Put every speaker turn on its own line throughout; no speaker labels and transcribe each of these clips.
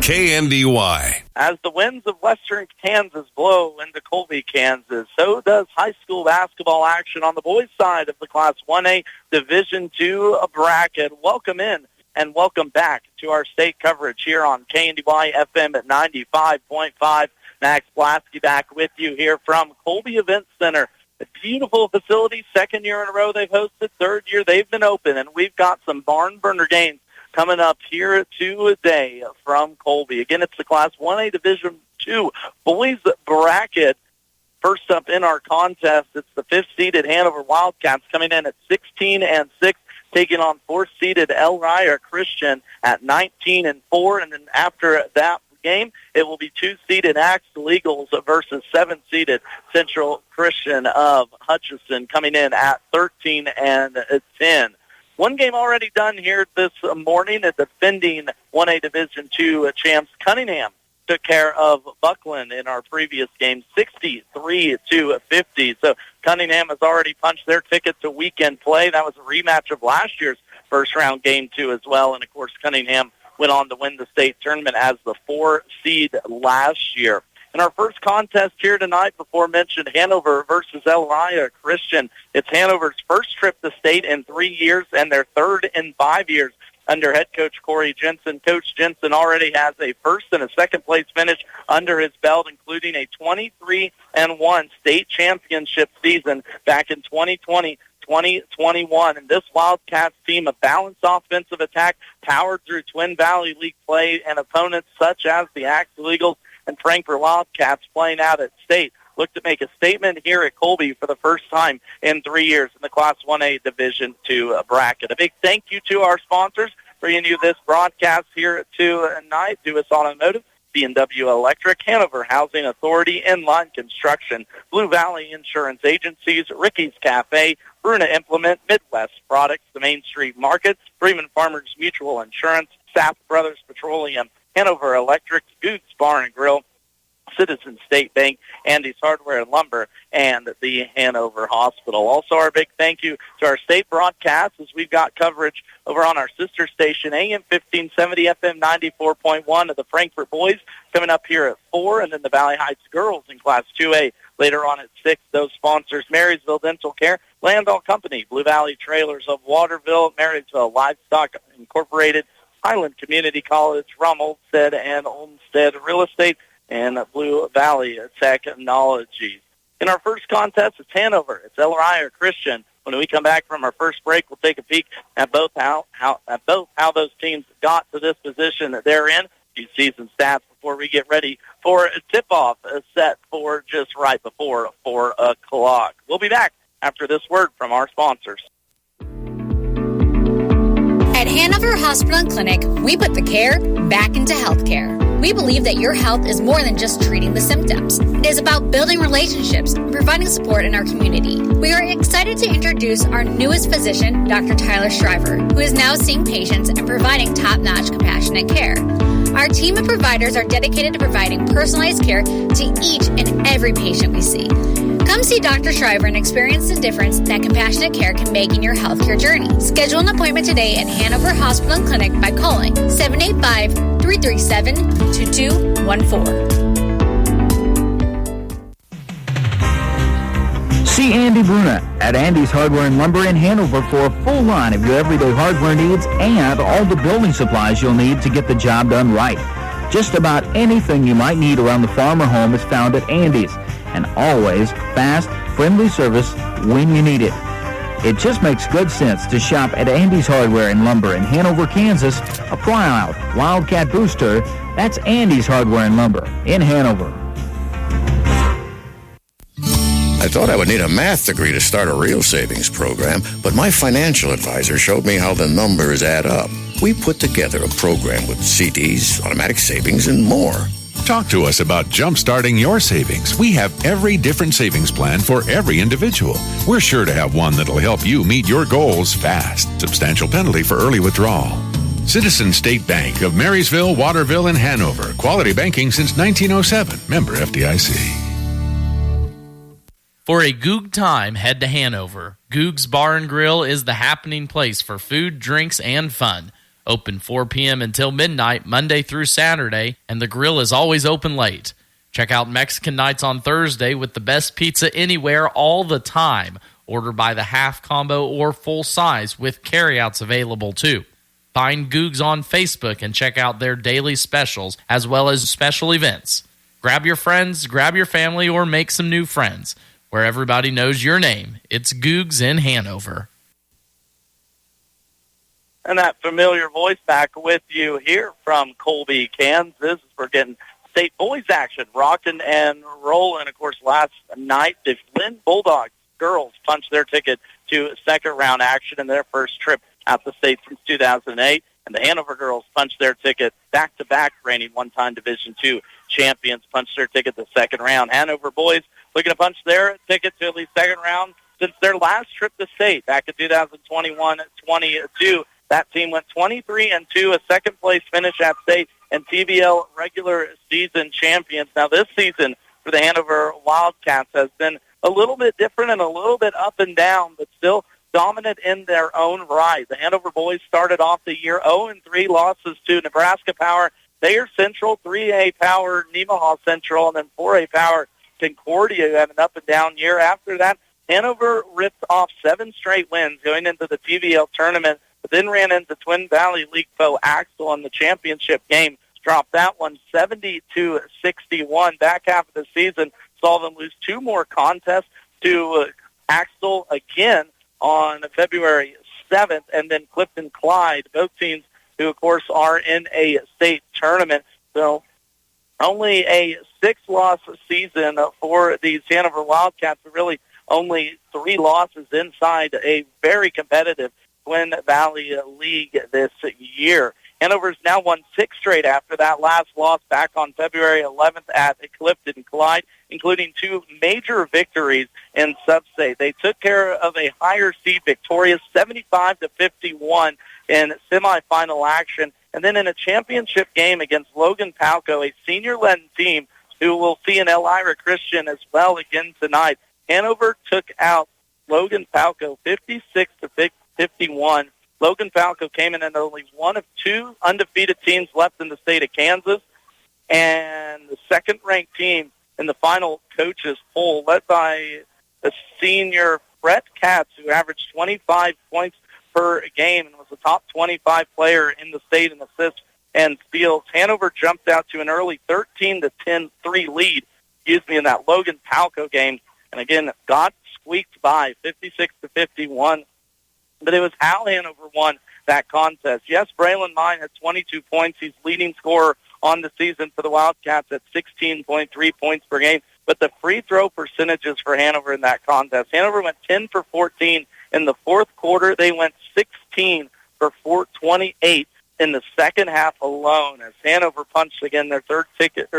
KNDY.
As the winds of western Kansas blow into Colby, Kansas, so does high school basketball action on the boys' side of the Class 1A Division II bracket. Welcome in and welcome back to our state coverage here on KNDY FM at 95.5. Max Blasky back with you here from Colby Event Center. A beautiful facility, second year in a row they've hosted, third year they've been open, and we've got some barn burner games coming up here today from Colby. Again, it's the Class 1A Division II boys bracket. First up in our contest, it's the fifth-seeded Hanover Wildcats coming in at 16-6, taking on fourth-seeded Elyria Christian at 19-4, and then after that game, it will be two-seeded Axel Eagles versus seven-seeded Central Christian of Hutchinson coming in at 13-10. One game already done here this morning at the defending 1A Division II champs. Cunningham took care of Buckland in our previous game, 63-50. So Cunningham has already punched their ticket to weekend play. That was a rematch of last year's first-round game, too, as well. And, of course, Cunningham went on to win the state tournament as the 4 seed last year. In our first contest here tonight, before mentioned, Hanover versus Elyria Christian. It's Hanover's first trip to state in 3 years and their third in 5 years under head coach Corey Jensen. Coach Jensen already has a first and a second place finish under his belt, including a 23-1 state championship season back in 2020-2021. And this Wildcats team, a balanced offensive attack powered through Twin Valley League play and opponents such as the Axel Eagles and Frankfort Wildcats playing out at state, look to make a statement here at Colby for the first time in 3 years in the Class 1A Division II bracket. A big thank you to our sponsors bringing you this broadcast here tonight. Do Us Automotive, B&W Electric, Hanover Housing Authority, Inline Construction, Blue Valley Insurance Agencies, Ricky's Cafe, Bruna Implement, Midwest Products, the Main Street Market, Freeman Farmers Mutual Insurance, Sapp Brothers Petroleum, Hanover Electric, Goods Bar and Grill, Citizen State Bank, Andy's Hardware and Lumber, and the Hanover Hospital. Also, our big thank you to our state broadcasts as we've got coverage over on our sister station, AM 1570, FM 94.1 of the Frankfort Boys coming up here at 4, and then the Valley Heights Girls in Class 2A later on at 6. Those sponsors, Marysville Dental Care, Landall Company, Blue Valley Trailers of Waterville, Marysville Livestock Incorporated, Highland Community College, Rum Olmsted and Olmsted Real Estate, and Blue Valley Technologies. In our first contest, it's Hanover. It's Elyria Christian. When we come back from our first break, we'll take a peek at both how those teams got to this position that they're in. A few season stats before we get ready for a tip-off set for just right before 4 o'clock. We'll be back after this word from our sponsors.
At Hanover Hospital and Clinic, we put the care back into healthcare. We believe that your health is more than just treating the symptoms. It is about building relationships and providing support in our community. We are excited to introduce our newest physician, Dr. Tyler Shriver, who is now seeing patients and providing top-notch compassionate care. Our team of providers are dedicated to providing personalized care to each and every patient we see. Come see Dr. Shriver and experience the difference that compassionate care can make in your healthcare journey. Schedule an appointment today at Hanover Hospital and Clinic by calling 785-337-2214.
See Andy Bruna at Andy's Hardware and Lumber in Hanover for a full line of your everyday hardware needs and all the building supplies you'll need to get the job done right. Just about anything you might need around the farm or home is found at Andy's, and always fast, friendly service when you need it. It just makes good sense to shop at Andy's Hardware and Lumber in Hanover, Kansas, a proud Wildcat booster. That's Andy's Hardware and Lumber in Hanover.
I thought I would need a math degree to start a real savings program, but my financial advisor showed me how the numbers add up. We put together a program with CDs, automatic savings, and more.
Talk to us about jump-starting your savings. We have every different savings plan for every individual. We're sure to have one that'll help you meet your goals fast. Substantial penalty for early withdrawal. Citizen State Bank of Marysville, Waterville, and Hanover. Quality banking since 1907. Member FDIC.
For a Goog time, head to Hanover. Goog's Bar and Grill is the happening place for food, drinks, and fun. Open 4 p.m. until midnight, Monday through Saturday, and the grill is always open late. Check out Mexican Nights on Thursday with the best pizza anywhere all the time. Order by the half combo or full size with carryouts available too. Find Googs on Facebook and check out their daily specials as well as special events. Grab your friends, grab your family, or make some new friends. Where everybody knows your name, it's Googs in Hanover.
And that familiar voice back with you here from Colby, Kansas. We're getting state boys action, rocking and rolling. Of course, last night, the Flynn Bulldogs girls punched their ticket to second round action in their first trip out the state since 2008. And the Hanover girls punched their ticket back-to-back, reigning one-time Division II champions, punched their ticket to second round. Hanover boys looking to punch their ticket to at least second round since their last trip to state back in 2021-22. That team went 23-2, a second-place finish at state, and TVL regular season champions. Now, this season for the Hanover Wildcats has been a little bit different and a little bit up and down, but still dominant in their own right. The Hanover boys started off the year 0-3, losses to Nebraska Power, Thayer Central, 3A Power, Nemaha Central, and then 4A Power Concordia, who had an up-and-down year. After that, Hanover ripped off 7 straight wins going into the TVL tournament, but then ran into Twin Valley League foe Axtell in the championship game. Dropped that one 70-61. Back half of the season saw them lose 2 more contests to Axtell again on February 7th, and then Clifton Clyde, both teams who, of course, are in a state tournament. So only a 6-loss season for these Hanover Wildcats, but really only 3 losses inside a very competitive Twin Valley League this year. Hanover's now won 6 straight after that last loss back on February 11th at Clifton Clyde, including 2 major victories in sub-state. They took care of a higher seed Victoria, 75-51 in semifinal action, and then in a championship game against Logan Palco, a senior-led team who will see an Elyria Christian as well again tonight. Hanover took out Logan Palco 56-51. Logan Falco came in at only one of 2 undefeated teams left in the state of Kansas, and the second-ranked team in the final coaches poll, led by the senior Brett Katz, who averaged 25 points per game and was a top 25 player in the state in assists and steals. Hanover jumped out to an early 13-10 3 lead, in that Logan Palco game, and again got squeaked by 56-51. But it was how Hanover won that contest. Yes, Braylon Mine had 22 points. He's leading scorer on the season for the Wildcats at 16.3 points per game. But the free throw percentages for Hanover in that contest, Hanover went 10 for 14 in the fourth quarter. They went 16 for 428 in the second half alone, as Hanover punched again their third ticket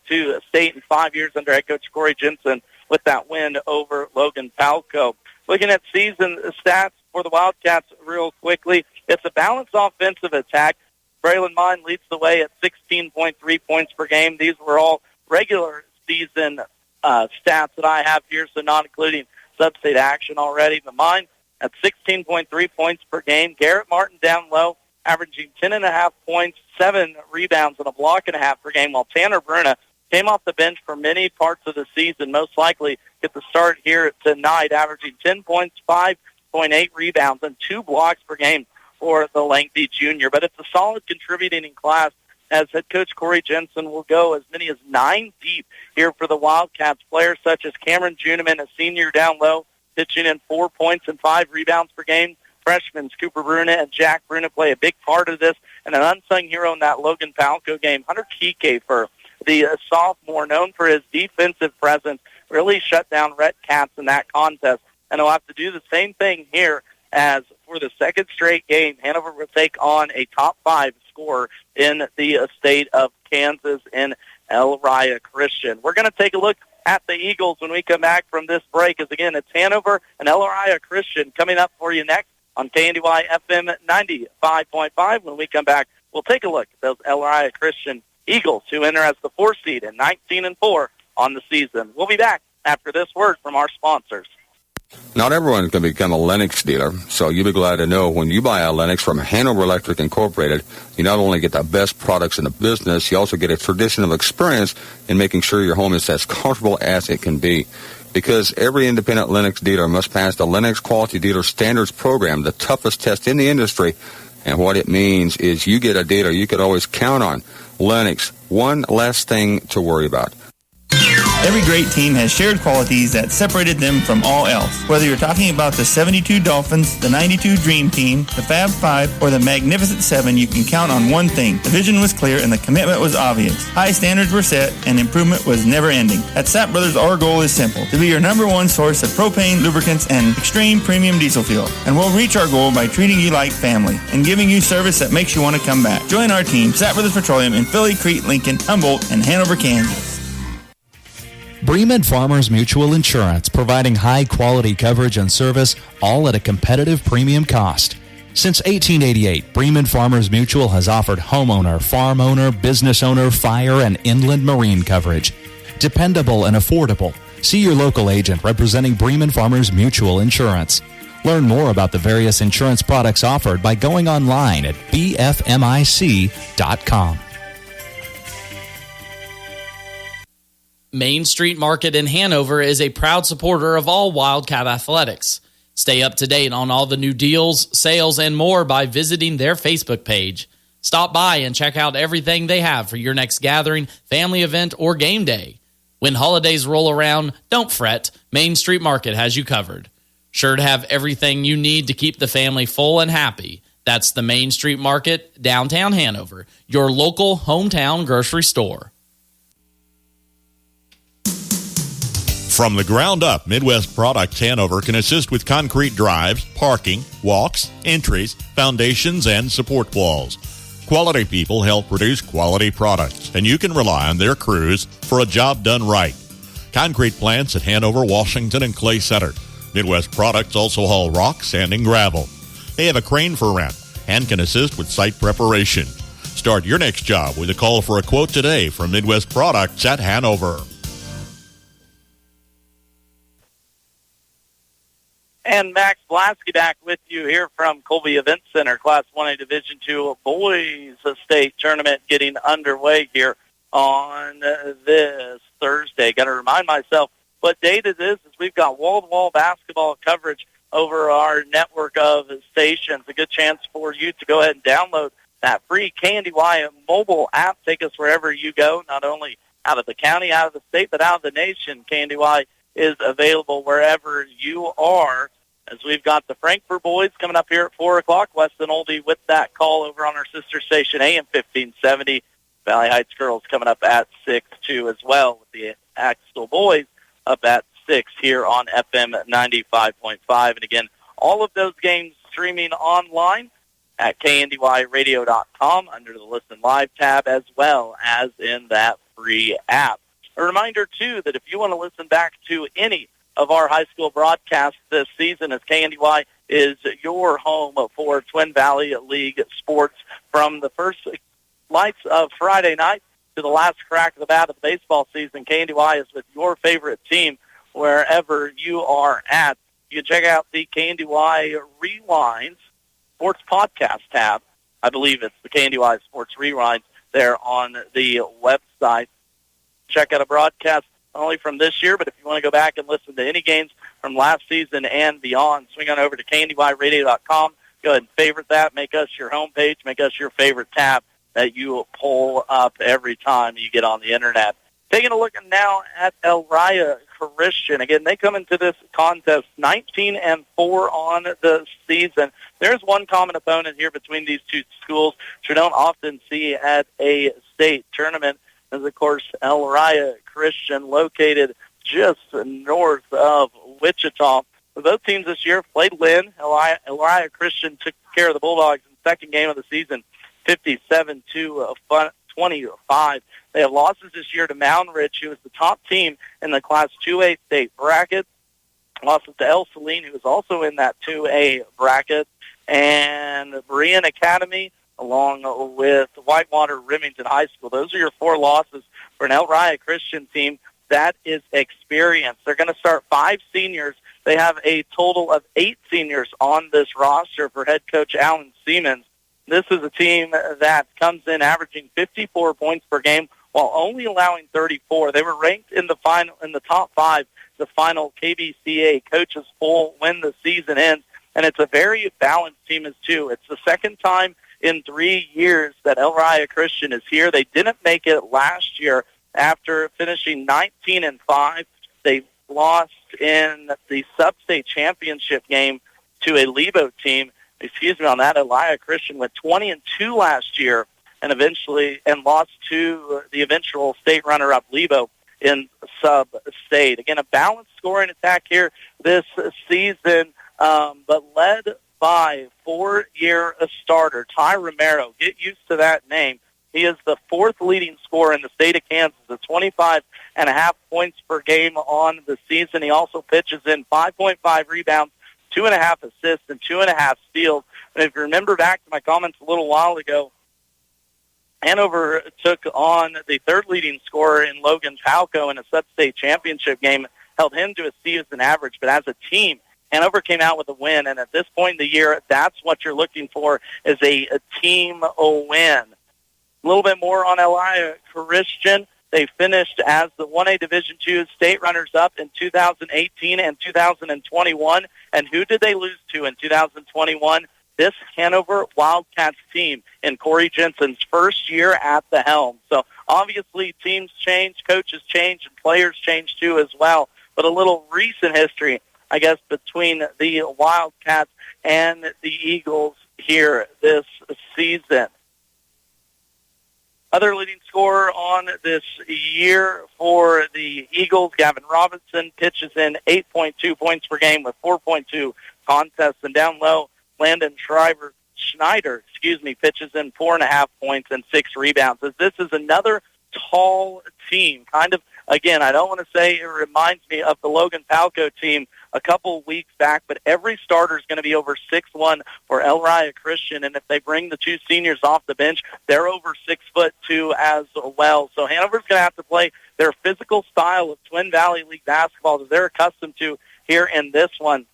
to a state in 5 years under head coach Corey Jensen with that win over Logan Palco. Looking at season stats for the Wildcats real quickly, it's a balanced offensive attack. Braylon Mine leads the way at 16.3 points per game. These were all regular season stats that I have here, so not including sub-state action already. The Mine at 16.3 points per game. Garrett Martin down low, averaging 10.5 points, 7 rebounds, and a block and a half per game, while Tanner Bruna came off the bench for many parts of the season, most likely get the start here tonight, averaging 10 points, 5.8 rebounds, and 2 blocks per game for the lengthy junior. But it's a solid contributing class, as head coach Corey Jensen will go as many as 9 deep here for the Wildcats. Players such as Cameron Juniman, a senior down low, pitching in 4 points and 5 rebounds per game. Freshmen Cooper Bruna and Jack Bruna play a big part of this, and an unsung hero in that Logan Palco game, Hunter Kiekefer, the sophomore, known for his defensive presence, really shut down Rhett Katz in that contest. And he'll have to do the same thing here, as for the second straight game, Hanover will take on a top 5 scorer in the state of Kansas in Elyria Christian. We're going to take a look at the Eagles when we come back from this break, as again, it's Hanover and Elyria Christian coming up for you next on KNDY FM 95.5. When we come back, we'll take a look at those Elyria Christian Eagles, who enter as the 4th seed and 19-4 on the season. We'll be back after this word from our sponsors.
Not everyone's going to become a Lennox dealer, so you'll be glad to know when you buy a Lennox from Hanover Electric Incorporated, you not only get the best products in the business, you also get a tradition of experience in making sure your home is as comfortable as it can be. Because every independent Lennox dealer must pass the Lennox Quality Dealer Standards Program, the toughest test in the industry. And what it means is you get a dealer you could always count on. Lennox, one less thing to worry about.
Every great team has shared qualities that separated them from all else. Whether you're talking about the 72 Dolphins, the 92 Dream Team, the Fab Five, or the Magnificent Seven, you can count on one thing. The vision was clear and the commitment was obvious. High standards were set and improvement was never ending. At Sapp Brothers, our goal is simple: to be your number one source of propane, lubricants, and extreme premium diesel fuel. And we'll reach our goal by treating you like family and giving you service that makes you want to come back. Join our team, Sapp Brothers Petroleum, in Philly, Crete, Lincoln, Humboldt, and Hanover, Kansas.
Bremen Farmers Mutual Insurance, providing high-quality coverage and service, all at a competitive premium cost. Since 1888, Bremen Farmers Mutual has offered homeowner, farm owner, business owner, fire, and inland marine coverage. Dependable and affordable. See your local agent representing Bremen Farmers Mutual Insurance. Learn more about the various insurance products offered by going online at bfmic.com.
Main Street Market in Hanover is a proud supporter of all Wildcat athletics. Stay up to date on all the new deals, sales, and more by visiting their Facebook page. Stop by and check out everything they have for your next gathering, family event, or game day. When holidays roll around, don't fret. Main Street Market has you covered. Sure to have everything you need to keep the family full and happy. That's the Main Street Market, downtown Hanover, your local hometown grocery store.
From the ground up, Midwest Products Hanover can assist with concrete drives, parking, walks, entries, foundations, and support walls. Quality people help produce quality products, and you can rely on their crews for a job done right. Concrete plants at Hanover, Washington, and Clay Center. Midwest Products also haul rock, sand, and gravel. They have a crane for rent and can assist with site preparation. Start your next job with a call for a quote today from Midwest Products at Hanover.
And Max Blasky back with you here from Colby Event Center. Class 1A Division II Boys State Tournament getting underway here on this Thursday. Got to remind myself what date it is, as we've got wall-to-wall basketball coverage over our network of stations. A good chance for you to go ahead and download that free KNDY mobile app. Take us wherever you go, not only out of the county, out of the state, but out of the nation. KNDY is available wherever you are, as we've got the Frankfurt boys coming up here at 4 o'clock. Weston Oldie with that call over on our sister station, AM 1570. Valley Heights girls coming up at 6, too, as well, with the Axtell boys up at 6 here on FM 95.5. And again, all of those games streaming online at kndyradio.com under the Listen Live tab, as well as in that free app. A reminder, too, that if you want to listen back to any of our high school broadcasts this season, as KNDY is your home for Twin Valley League sports, from the first lights of Friday night to the last crack of the bat of the baseball season. KNDY is with your favorite team wherever you are at. You can check out the KNDY Rewinds Sports Podcast tab. I believe it's the KNDY Sports Rewinds there on the website. Check out a broadcast not only from this year, but if you want to go back and listen to any games from last season and beyond, swing on over to kndyradio.com. Go ahead and favorite that. Make us your homepage. Make us your favorite tab that you pull up every time you get on the Internet. Taking a look now at Elyria Christian. Again, they come into this contest 19-4 on the season. There's one common opponent here between these two schools, which we don't often see at a state tournament, is, of course, Elyria Christian, located just north of Wichita. Both teams this year played Lynn. Elyria Christian took care of the Bulldogs in the second game of the season, 57-25. They have losses this year to Mountain Ridge, who is the top team in the Class 2A state bracket. Losses to El Saline, who is also in that 2A bracket. And Berean Academy, along with Whitewater Remington High School. Those are your 4 losses for an Elyria Christian team. That is experience. They're going to start 5 seniors They have a total of 8 seniors on this roster for head coach Alan Siemens. This is a team that comes in averaging 54 points per game while only allowing 34. They were ranked in the top 5, the final KBCA coaches poll when the season ends, and it's a very balanced team as too. It's the second time in 3 years that Elyria Christian is here. They didn't make it last year after finishing 19-5. They lost in the sub-state championship game to a Lebo team. Elyria Christian went 20-2 last year and lost to the eventual state runner-up Lebo in sub-state. Again, a balanced scoring attack here this season, but led by 4-year starter Ty Romero. Get used to that name. He is the 4th leading scorer in the state of Kansas at 25.5 points per game on the season. He also pitches in 5.5 rebounds, 2.5 assists, and 2.5 steals. And if you remember back to my comments a little while ago, Hanover took on the 3rd leading scorer in Logan Palco in a sub-state championship game, held him to a season average. But as a team, Hanover came out with a win, and at this point in the year, that's what you're looking for, is a team win. A little bit more on Elyria Christian. They finished as the 1A Division II state runners-up in 2018 and 2021. And who did they lose to in 2021? This Hanover Wildcats team in Corey Jensen's first year at the helm. So obviously teams change, coaches change, and players change too as well. But a little recent history, I guess, between the Wildcats and the Eagles here this season. Other leading scorer on this year for the Eagles, Gavin Robinson, pitches in 8.2 points per game with 4.2 contests. And down low, Landon Schneider, pitches in 4.5 points and 6 rebounds. As this is another tall team, kind of, again, I don't want to say it reminds me of the Logan Palco team a couple weeks back, but every starter is going to be over 6'1" for Elyria Christian, and if they bring the 2 seniors off the bench, they're over 6'2" as well. So Hanover's going to have to play their physical style of Twin Valley League basketball that they're accustomed to here in this one,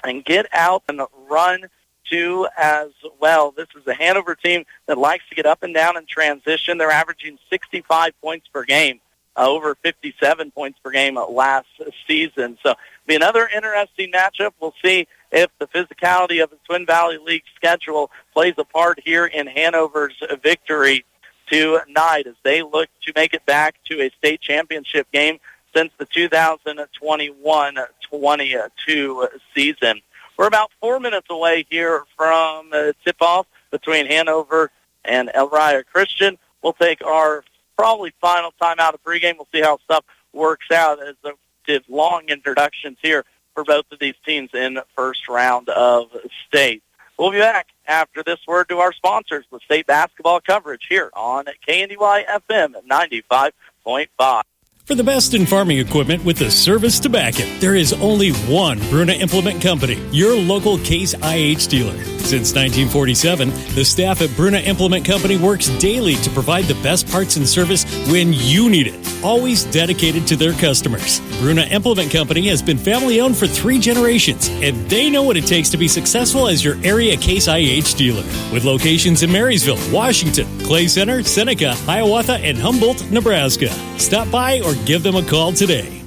and get out and run too as well. This is a Hanover team that likes to get up and down in transition. They're averaging 65 points per game. Over 57 points per game last season. So be another interesting matchup. We'll see if the physicality of the Twin Valley League schedule plays a part here in Hanover's victory tonight as they look to make it back to a state championship game since the 2021-22 season. We're about 4 minutes away here from tip-off between Hanover and Elyria Christian. We'll take our probably final time out of pregame. We'll see how stuff works out as I did long introductions here for both of these teams in the first round of state. We'll be back after this word to our sponsors with state basketball coverage here on KNDY FM 95.5.
For the best in farming equipment with the service to back it, there is only one Bruna Implement Company, your local Case IH dealer. Since 1947, the staff at Bruna Implement Company works daily to provide the best parts and service when you need it, always dedicated to their customers. Bruna Implement Company has been family-owned for 3 generations, and they know what it takes to be successful as your area Case IH dealer. With locations in Marysville, Washington, Clay Center, Seneca, Hiawatha, and Humboldt, Nebraska. Stop by or give them a call today.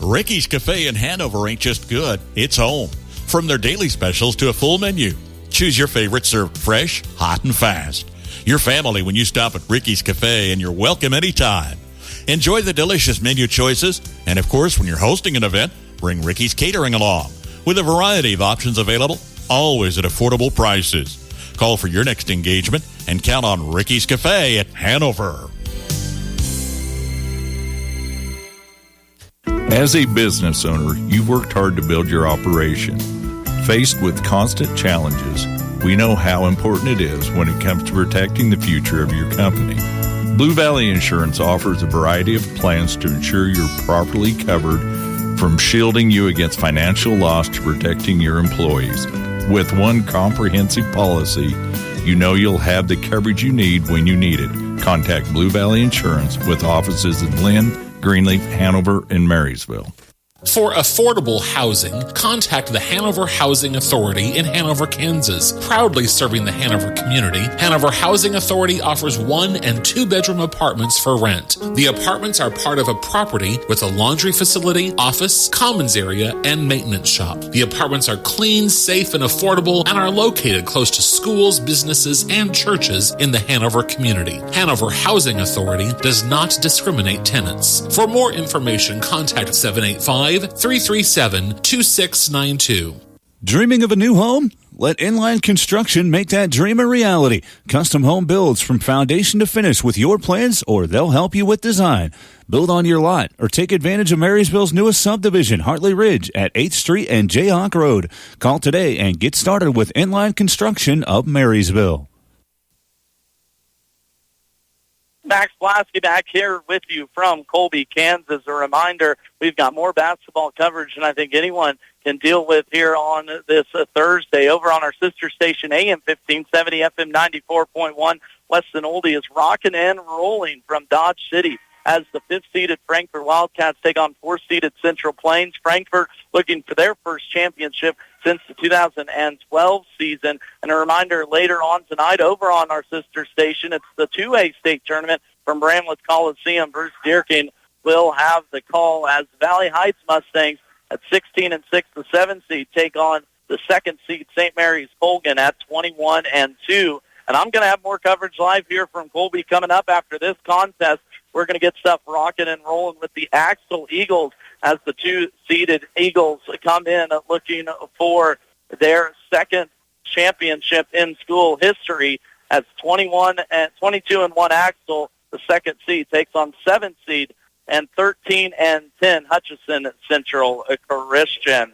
Ricky's Cafe in Hanover ain't just good, it's home. From their daily specials to a full menu, choose your favorite served fresh, hot, and fast. Your family when you stop at Ricky's Cafe, and you're welcome anytime. Enjoy the delicious menu choices, and of course, when you're hosting an event, bring Ricky's Catering along. With a variety of options available, always at affordable prices. Call for your next engagement and count on Ricky's Cafe at Hanover.
As a business owner, you've worked hard to build your operation. Faced with constant challenges, we know how important it is when it comes to protecting the future of your company. Blue Valley Insurance offers a variety of plans to ensure you're properly covered, from shielding you against financial loss to protecting your employees. With one comprehensive policy, you know you'll have the coverage you need when you need it. Contact Blue Valley Insurance with offices in Lynn, Greenleaf, Hanover, and Marysville.
For affordable housing, contact the Hanover Housing Authority in Hanover, Kansas. Proudly serving the Hanover community, Hanover Housing Authority offers 1- and 2-bedroom apartments for rent. The apartments are part of a property with a laundry facility, office, commons area, and maintenance shop. The apartments are clean, safe, and affordable and are located close to schools, businesses, and churches in the Hanover community. Hanover Housing Authority does not discriminate tenants. For more information, contact 785-337-2692.
Dreaming of a new home? Let Inline Construction make that dream a reality. Custom home builds from foundation to finish with your plans, or they'll help you with design. Build on your lot or take advantage of Marysville's newest subdivision, Hartley Ridge, at 8th Street and Jayhawk Road. Call today and get started with Inline Construction of Marysville.
Max Blasky back here with you from Colby, Kansas. A reminder, we've got more basketball coverage than I think anyone can deal with here on this Thursday. Over on our sister station, AM 1570, FM 94.1, Weston Oldie is rocking and rolling from Dodge City as the 5th-seeded Frankfort Wildcats take on 4th-seeded Central Plains. Frankfort looking for their first championship since the 2012 season. And a reminder, later on tonight, over on our sister station, it's the 2A state tournament from Bramlett Coliseum. Bruce Dierking will have the call as Valley Heights Mustangs at 16-6, the 7th seed, take on the 2nd seed St. Mary's Colgan at 21-2. And I'm going to have more coverage live here from Colby coming up after this contest. We're going to get stuff rocking and rolling with the Axtell Eagles as the 2-seeded Eagles come in looking for their second championship in school history as 22-1 Axtell, the 2nd seed, takes on 7th seed and 13-10 Hutchinson Central Christian.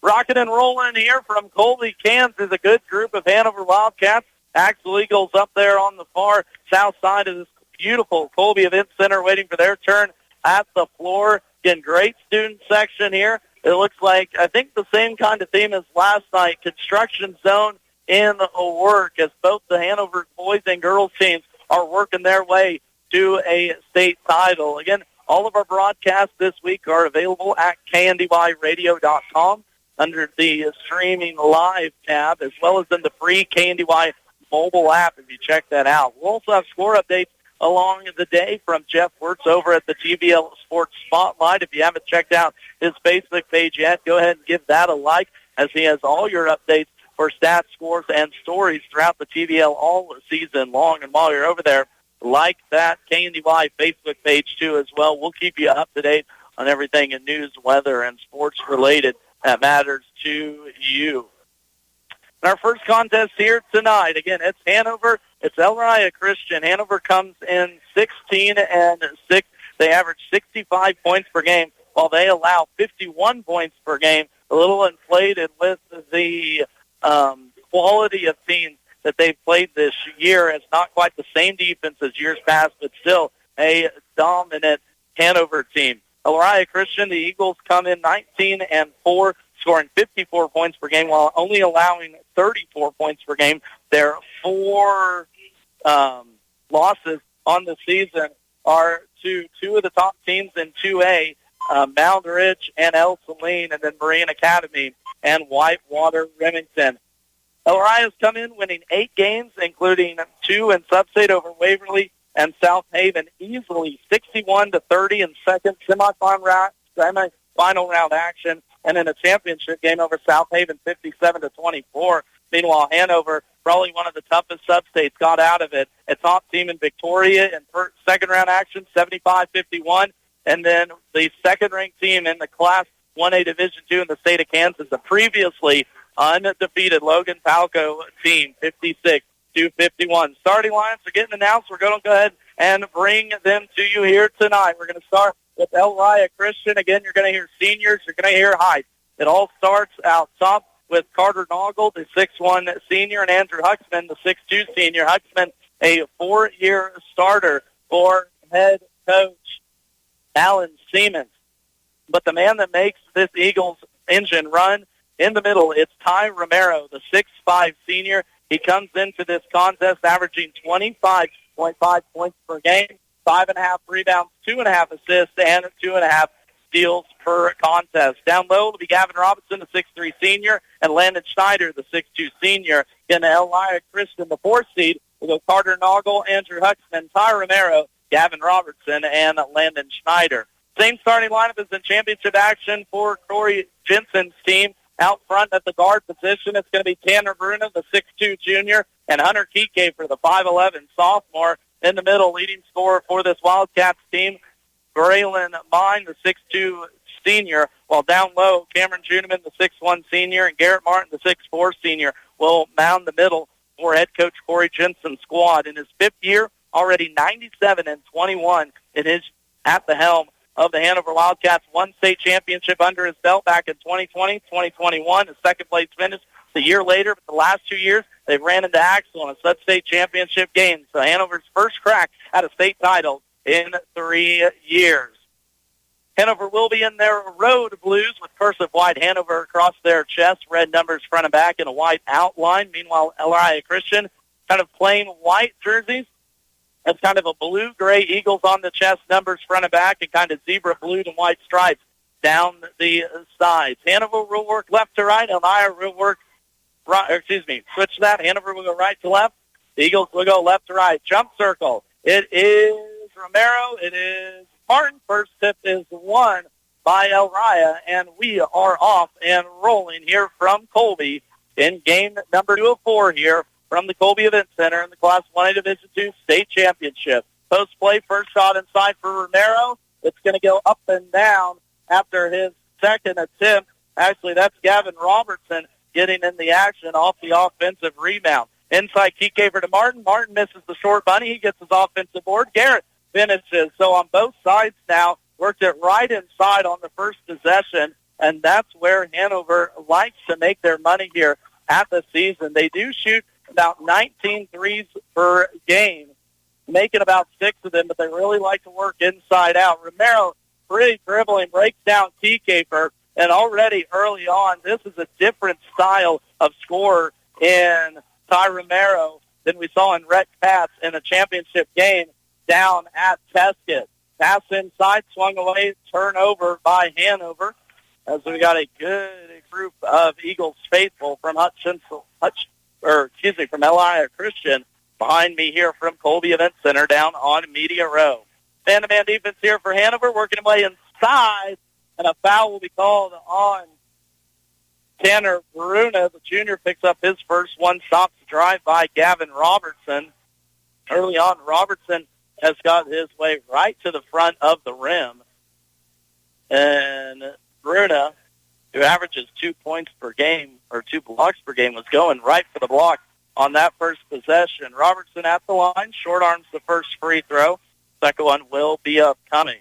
Rocking and rolling here from Colby, Kansas, a good group of Hanover Wildcats. Axtell Eagles up there on the far south side of this beautiful Colby Event Center waiting for their turn at the floor. Again, great student section here. It looks like, I think, the same kind of theme as last night, construction zone in work, as both the Hanover boys and girls teams are working their way to a state title. Again, all of our broadcasts this week are available at KNDYradio.com under the streaming live tab, as well as in the free KNDY mobile app if you check that out. We'll also have score updates along the day from Jeff Wirtz over at the TVL Sports Spotlight. If you haven't checked out his Facebook page yet, go ahead and give that a like, as he has all your updates for stats, scores, and stories throughout the TVL all season long. And while you're over there, like that KNDY Facebook page too as well. We'll keep you up to date on everything in news, weather, and sports related that matters to you. And our first contest here tonight, again, it's Hanover. It's Elyria Christian. Hanover comes in 16-6. They average 65 points per game, while they allow 51 points per game. A little inflated with the quality of teams that they've played this year. It's not quite the same defense as years past, but still a dominant Hanover team. Elyria Christian, the Eagles come in 19-4, scoring 54 points per game while only allowing 34 points per game. Their 4 losses on the season are to two of the top teams in 2A, Mound Ridge and El Saline, and then Marine Academy and Whitewater Remington. Elyria's come in winning 8 games, including 2 in Sub-State over Waverly and South Haven, easily 61-30 in second semifinal round action, and in a championship game over South Haven, 57-24. Meanwhile, Hanover, probably one of the toughest sub-states, got out of it. A top team in Victoria in second round action, 75-51, and then the second-ranked team in the Class 1A Division II in the state of Kansas, the previously undefeated Logan Palco team, 56-51. Starting lines are getting announced. We're going to go ahead and bring them to you here tonight. We're going to start with Elyria Christian. Again, you're going to hear seniors. You're going to hear height. It all starts out top with Carter Noggle, the 6'1 senior, and Andrew Huxman, the 6'2 senior. Huxman, a 4-year starter for head coach Alan Siemens. But the man that makes this Eagles engine run in the middle, it's Ty Romero, the 6'5 senior. He comes into this contest averaging 25.5 points per game, 5.5 rebounds, 2.5 assists, and 2.5 steals per contest. Down low will be Gavin Robinson, the 6'3 senior, and Landon Schneider, the 6'2 senior. In Elyria Christian, the 4th seed, will go Carter Noggle, Andrew Huxman, Ty Romero, Gavin Robertson, and Landon Schneider. Same starting lineup as in championship action for Corey Jensen's team. Out front at the guard position, it's going to be Tanner Bruna, the 6'2 junior, and Hunter Kike for the 5'11 sophomore. In the middle, leading scorer for this Wildcats team, Braylon Mine, the 6'2 senior, while down low, Cameron Juneman, the 6'1 senior, and Garrett Martin, the 6'4 senior, will mound the middle for head coach Corey Jensen's squad. In his 5th year, already 97-21 in his at the helm of the Hanover Wildcats. One state championship under his belt back in 2020, 2021, a second-place finish the year later. But the last 2 years, they've ran into Axel in a sub-state championship game. So Hanover's first crack at a state title in 3 years. Hanover will be in their road blues with cursive white Hanover across their chest, red numbers front and back, and a white outline. Meanwhile, Elyria Christian, kind of plain white jerseys. That's kind of a blue-gray Eagles on the chest, numbers front and back, and kind of zebra blue and white stripes down the sides. Hanover will work left to right. Elyria will work switch that. Hanover will go right to left. The Eagles will go left to right. Jump circle. It is Romero. It is Martin. First tip is won by Elyria, and we are off and rolling here from Colby in game number 2 of 4 here from the Colby Event Center in the Class 1A Division II State Championship. Post play, first shot inside for Romero. It's going to go up and down after his second attempt. Actually, that's Gavin Robertson getting in the action off the offensive rebound. Inside Keycaver to Martin. Martin misses the short bunny. He gets his offensive board. Garrett finishes. So on both sides now, worked it right inside on the first possession, and that's where Hanover likes to make their money here at the season. They do shoot about 19 threes per game, making about 6 of them, but they really like to work inside out. Romero, pretty dribbling, breaks down Keycaver, and already early on, this is a different style of scorer in Ty Romero than we saw in Rhett Katz in a championship game down at Teskett. Pass inside, swung away, turnover by Hanover, as we got a good group of Eagles faithful from from Elyria Christian behind me here from Colby Event Center down on Media Row. Man-to-man defense here for Hanover, working away inside, and a foul will be called on Tanner Bruna. The junior picks up his first one, stops the drive by Gavin Robertson. Early on, Robertson has got his way right to the front of the rim. And Bruna, who averages 2 points per game, or 2 blocks per game, was going right for the block on that first possession. Robertson at the line, short arms the first free throw. Second one will be upcoming.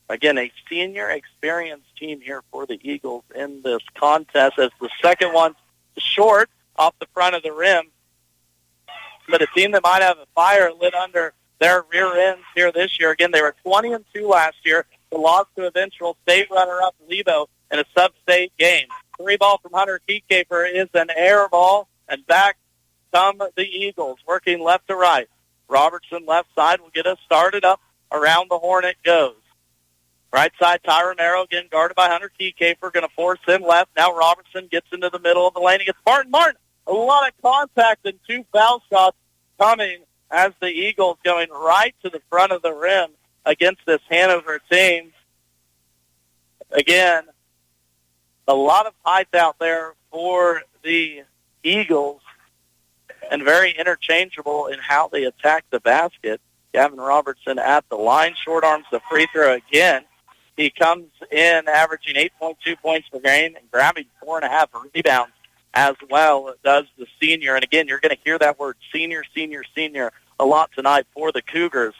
Again, a senior experienced team here for the Eagles in this contest, as the second one short off the front of the rim. But a team that might have a fire lit under their rear ends here this year. Again, they were 20-2 last year. They lost to eventual state runner-up Lebo in a sub-state game. Three ball from Hunter Keycaper is an air ball, and back come the Eagles, working left to right. Robertson left side will get us started up. Around the horn it goes. Right side, Ty Romero, again guarded by Hunter Keycaper, going to force him left. Now Robertson gets into the middle of the lane. He gets Martin. A lot of contact and 2 foul shots coming as the Eagles going right to the front of the rim against this Hanover team. Again, a lot of height out there for the Eagles and very interchangeable in how they attack the basket. Gavin Robertson at the line, short arms the free throw again. He comes in averaging 8.2 points per game and grabbing 4.5 rebounds as well, does the senior. And again, you're going to hear that word senior a lot tonight for the Cougars.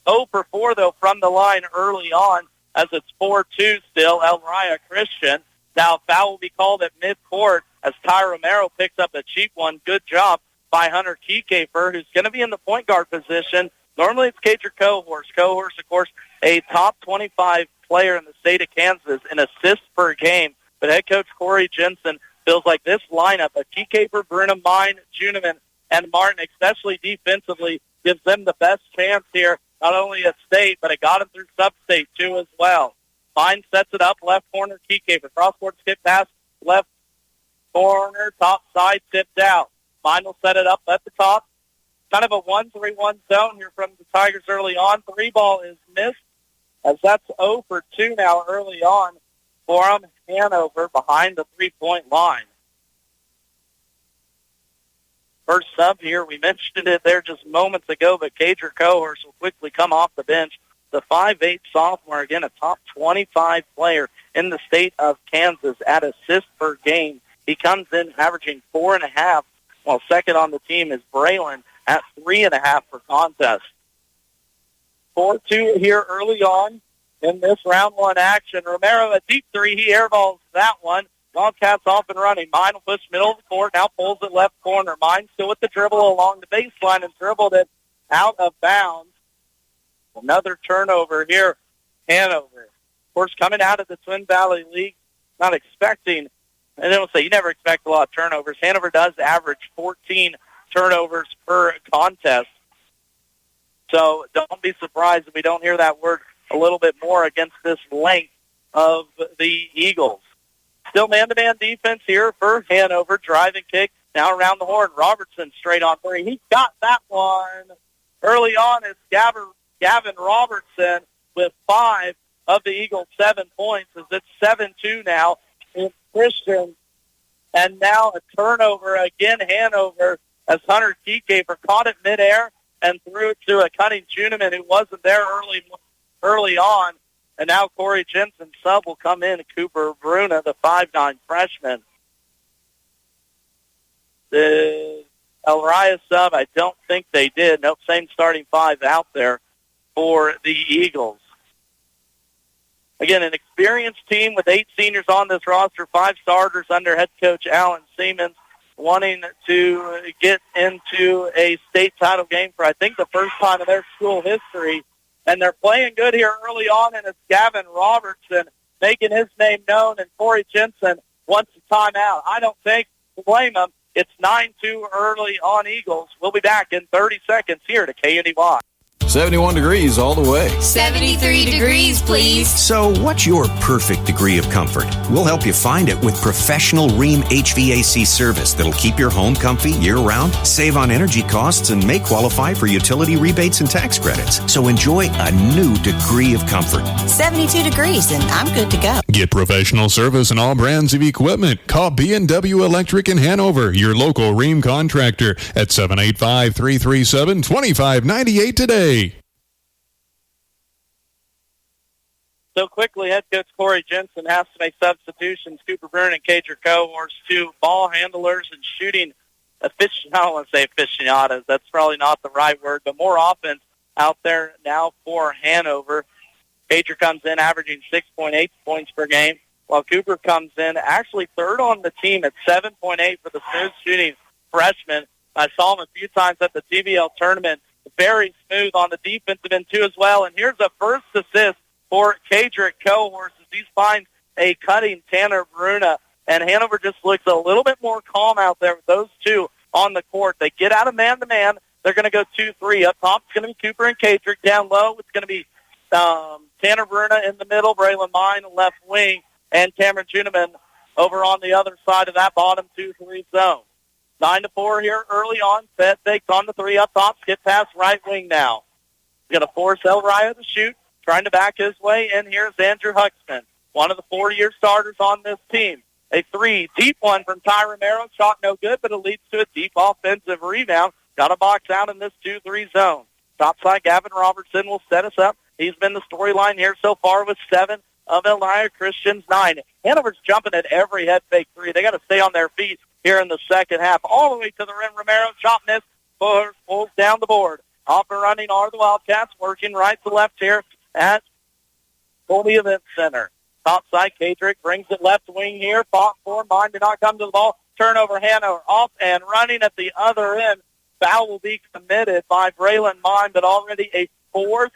0 for 4, though, from the line early on, as it's 4-2 still, Elyria Christian. Now, foul will be called at midcourt as Ty Romero picks up a cheap one. Good job by Hunter Keycaper, who's going to be in the point guard position. Normally it's Cager Cohorse. Cohorse, of course, a top 25 player in the state of Kansas in assists per game. But head coach Corey Jensen feels like this lineup of Keycaper, Bruna, Mine, Juneman, and Martin, especially defensively, gives them the best chance here, not only at state, but it got them through sub-state too as well. Mine sets it up, left corner, Keycaper. Cross-court skip pass, left corner, top side, tipped out. Mine will set it up at the top. Kind of a 1-3-1 zone here from the Tigers early on. 3 ball is missed, as that's 0 for 2 now early on for them. Hanover behind the 3-point line. First sub here, we mentioned it there just moments ago, but Cadric Cohorse will quickly come off the bench. The 5'8 sophomore, again, a top 25 player in the state of Kansas at assists per game. He comes in averaging 4.5, while second on the team is Braylon at 3.5 per contest. 4-2 here early on in this round one action. Romero, a deep three. He airballs that one. Wildcats off and running. Mine will push middle of the court. Now pulls it left corner. Mine still with the dribble along the baseline and dribbled it out of bounds. Another turnover here. Hanover. Of course, coming out of the Twin Valley League, not expecting, and then we'll say you never expect a lot of turnovers. Hanover does average 14 turnovers per contest. So don't be surprised if we don't hear that word a little bit more against this length of the Eagles. Still man-to-man defense here for Hanover. Driving kick now around the horn. Robertson straight on three. He got that one early on. It's Gavin Robertson with 5 of the Eagles' 7 points. As it's 7-2 now in Christian. And now a turnover again, Hanover, as Hunter Keycaper caught it midair and threw it to a Cutting Juniman who wasn't there early on. And now Corey Jensen sub will come in. Cooper Bruna, the 5'9 freshman. The Elyria sub, I don't think they did. Nope, same starting 5 out there for the Eagles. Again, an experienced team with 8 seniors on this roster, 5 starters under head coach Alan Siemens, wanting to get into a state title game for, I think, the first time in their school history. And they're playing good here early on, and it's Gavin Robertson making his name known, and Corey Jensen wants a timeout. I don't think to blame him. It's 9-2 early on Eagles. We'll be back in 30 seconds here to KNDY.
71 degrees all the way.
73 degrees, please.
So what's your perfect degree of comfort? We'll help you find it with professional Rheem HVAC service that'll keep your home comfy year-round, save on energy costs, and may qualify for utility rebates and tax credits. So enjoy a new degree of comfort.
72 degrees, and I'm good to go.
Get professional service on all brands of equipment. Call B&W Electric in Hanover, your local Rheem contractor, at 785-337-2598 today.
So quickly, head coach Corey Jensen has to make substitutions. Cooper Byrne and Cadric Cohorse, 2 ball handlers and shooting I don't want to say aficionados. That's probably not the right word, but more offense out there now for Hanover. Cadric comes in averaging 6.8 points per game, while Cooper comes in actually third on the team at 7.8 for the smooth shooting freshman. I saw him a few times at the TVL tournament. Very smooth on the defensive end, too, as well. And here's a first assist for Cadric Cohorse as he finds a cutting Tanner Bruna. And Hanover just looks a little bit more calm out there with those 2 on the court. They get out of man-to-man. They're going to go 2-3. Up top, it's going to be Cooper and Cadric. Down low, it's going to be Tanner Bruna in the middle, Braylon Mine left wing, and Cameron Juniman over on the other side of that bottom 2-3 zone. 9-4 here early on. Fed fakes on the 3 up top. Skip past right wing now. He's going to force Elyria to shoot. Trying to back his way in here is Andrew Huxman, one of the 4-year starters on this team. A 3, deep one from Ty Romero. Shot no good, but it leads to a deep offensive rebound. Got a box out in this 2-3 zone. Top side, Gavin Robertson will set us up. He's been the storyline here so far with 7 of Elyria Christian's 9. Hanover's jumping at every head fake 3. They got to stay on their feet here in the second half. All the way to the rim. Romero, shot miss, pulls down the board. Off and running are the Wildcats, working right to left here at Colby Event Center. Top side, Cadric brings it left wing here. Fought for, Mine did not come to the ball. Turnover, Hanover off and running at the other end. Foul will be committed by Braylon Mine, but already a 4th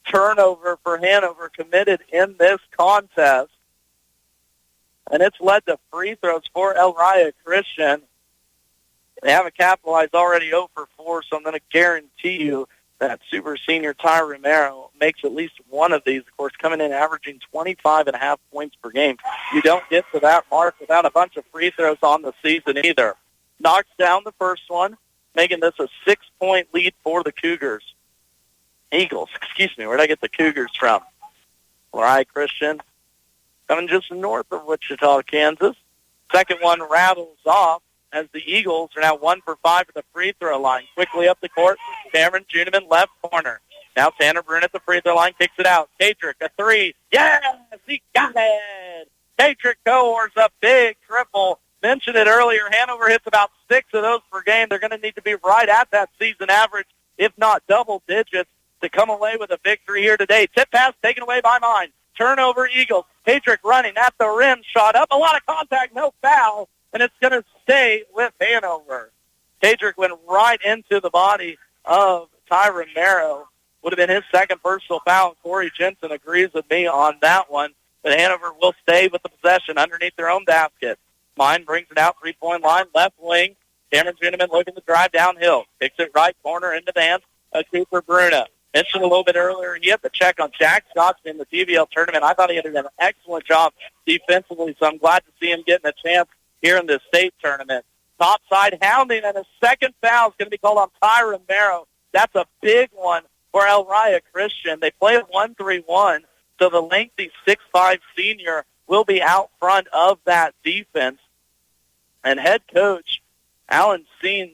turnover for Hanover committed in this contest. And it's led to free throws for Elyria Christian. They haven't capitalized already 0 for 4, so I'm going to guarantee you that super senior Ty Romero makes at least one of these, of course, coming in averaging 25.5 points per game. You don't get to that mark without a bunch of free throws on the season either. Knocks down the first one, making this a 6-point lead for the Eagles. Where'd I get the Cougars from? Elyria Christian, coming just north of Wichita, Kansas. Second one rattles off as the Eagles are now 1 for 5 at the free throw line. Quickly up the court, Cameron Juneman, left corner. Now Tanner Brune at the free throw line, kicks it out. Kadrick, a three. Yes, he got it. Kadrick Cohor's a big triple. Mentioned it earlier, Hanover hits about 6 of those per game. They're going to need to be right at that season average, if not double digits, to come away with a victory here today. Tip pass taken away by Mine. Turnover, Eagles. Kadrick running at the rim, shot up. A lot of contact, no foul, and it's going to stay with Hanover. Kadrick went right into the body of Ty Romero. Would have been his second personal foul. Corey Jensen agrees with me on that one. But Hanover will stay with the possession underneath their own basket. Mine brings it out, 3-point line, left wing. Cameron Juneman looking to drive downhill. Kicks it right corner into the hands of Cooper Bruna. Mentioned a little bit earlier, he had to check on Jack Scotch in the TVL tournament. I thought he had done an excellent job defensively, so I'm glad to see him getting a chance here in the state tournament. Topside hounding, and a second foul is going to be called on Ty Romero. That's a big one for Elyria Christian. They play a 1-3-1, so the lengthy 6'5 senior will be out front of that defense. And head coach Alan Seens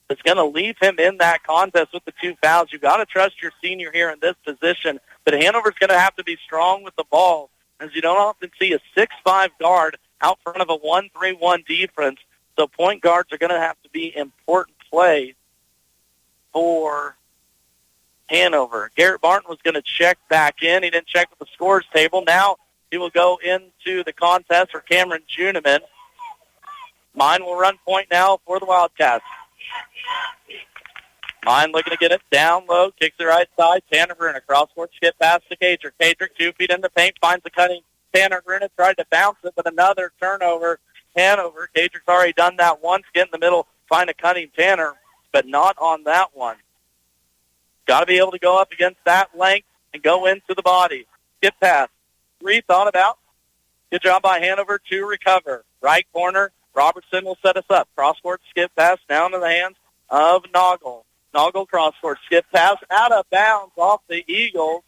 is going to leave him in that contest with the 2 fouls. You've got to trust your senior here in this position, but Hanover's going to have to be strong with the ball, as you don't often see a 6'5 guard out front of a 1-3-1 defense. So point guards are going to have to be important play for Hanover. Garrett Martin was going to check back in. He didn't check with the scores table. Now he will go into the contest for Cameron Juneman. Mine will run point now for the Wildcats. Mine looking to get it down low, kicks it right side. Tanner Bruna, cross-court skip pass to Kadrick. Kadrick 2 feet in the paint, finds the cutting. Tanner Bruna tried to bounce it, but another turnover. Hanover. Kadrick's already done that once. Get in the middle, find a cutting Tanner, but not on that one. Got to be able to go up against that length and go into the body. Skip pass. 3 thought about. Good job by Hanover to recover. Right corner. Robertson will set us up. Cross-court skip pass down to the hands of Noggle. Noggle cross-court skip pass out of bounds off the Eagles.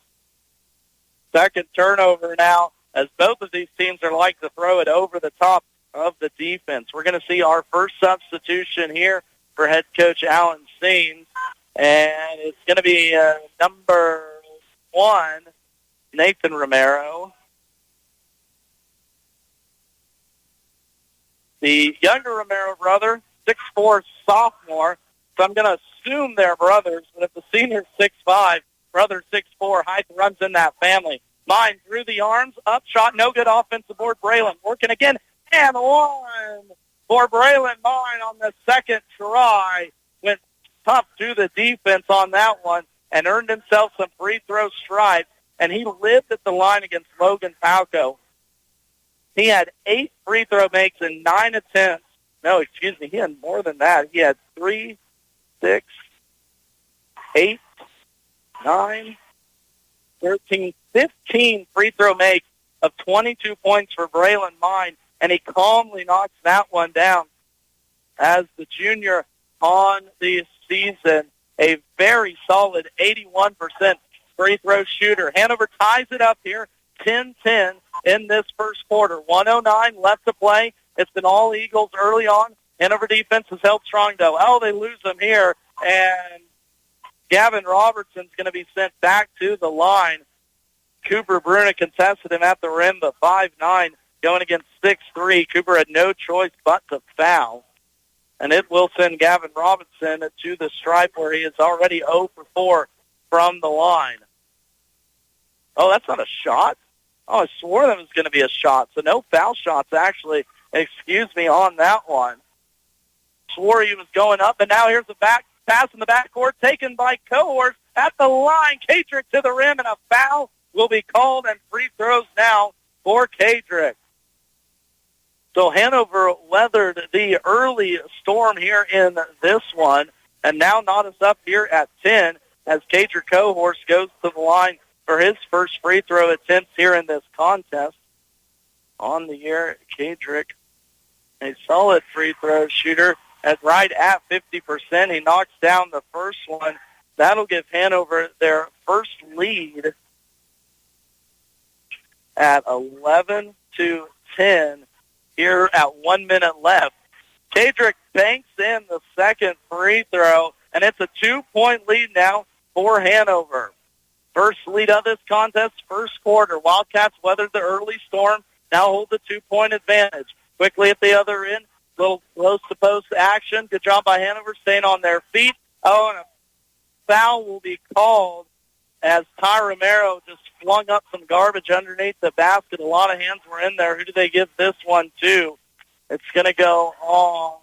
Second turnover now, as both of these teams are like to throw it over the top of the defense. We're going to see our first substitution here for head coach Alan Seens, and it's going to be number 1, Nathan Romero. The younger Romero brother, 6'4", sophomore, so I'm going to assume they're brothers, but if the senior's 6'5", brother 6'4", height runs in that family. Mine through the arms, up shot, no good offensive board. Braylon working again, and 1 for Braylon Mine on the second try. Went tough to the defense on that one and earned himself some free throw stripes, and he lived at the line against Logan Palco. He had 8 free throw makes in 9 attempts. No, excuse me, he had more than that. He had 3, 6, 8, 9, 13, 15 free throw makes of 22 points for Braylon Mine, and he calmly knocks that one down as the junior on the season, a very solid 81% free throw shooter. Hanover ties it up here, 10-10 in this first quarter. 1:09 left to play. It's been all Eagles early on. Hanover defense has held strong, though. Oh, they lose them here, and Gavin Robertson's going to be sent back to the line. Cooper Bruna contested him at the rim, but 5'9", going against 6'3". Cooper had no choice but to foul, and it will send Gavin Robinson to the stripe where he is already 0 for 4 from the line. Oh, that's not a shot? Oh, I swore that was going to be a shot. So no foul shots, actually. Excuse me on that one. Swore he was going up, and now here's the back pass in the backcourt taken by Cohort at the line. Kadrick to the rim, and a foul will be called, and free throws now for Kadrick. So Hanover weathered the early storm here in this one and now knot us up here at 10 as Cager Cohorse goes to the line for his first free throw attempt here in this contest. On the year, Cadrick, a solid free throw shooter right at 50%. He knocks down the first one. That'll give Hanover their first lead at 11-10 here at 1 minute left. Cadrick banks in the second free throw, and it's a 2-point lead now for Hanover. First lead of this contest, first quarter. Wildcats weathered the early storm, now hold the 2-point advantage. Quickly at the other end, little close-to-post action. Good job by Hanover staying on their feet. Oh, and a foul will be called as Ty Romero just flung up some garbage underneath the basket. A lot of hands were in there. Who do they give this one to? It's going to go on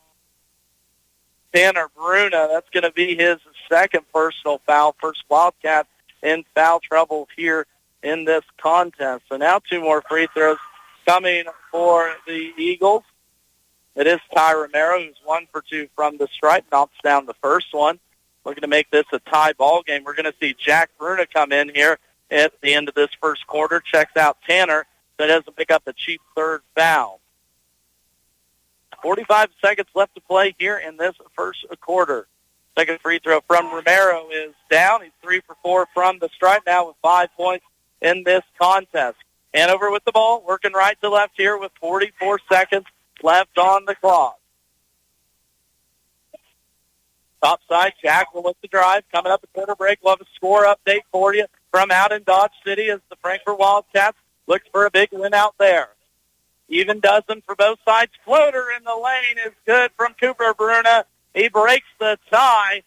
Tanner Bruna. That's going to be his second personal foul. First Wildcat in foul trouble here in this contest. So now 2 more free throws coming for the Eagles. It is Ty Romero, who's 1 for 2 from the stripe, knocks down the first one. Looking to make this a tie ball game. We're going to see Jack Bruna come in here at the end of this first quarter, checks out Tanner, so doesn't pick up a cheap third foul. 45 seconds left to play here in this first quarter. Second free throw from Romero is down. He's 3 for 4 from the stripe now with 5 points in this contest. Hanover with the ball, working right to left here with 44 seconds left on the clock. Top side, Jack will look to drive. Coming up at quarter break, we'll have a score update for you from out in Dodge City as the Frankfort Wildcats look for a big win out there. Even dozen for both sides. Floater in the lane is good from Cooper Bruna. He breaks the tie,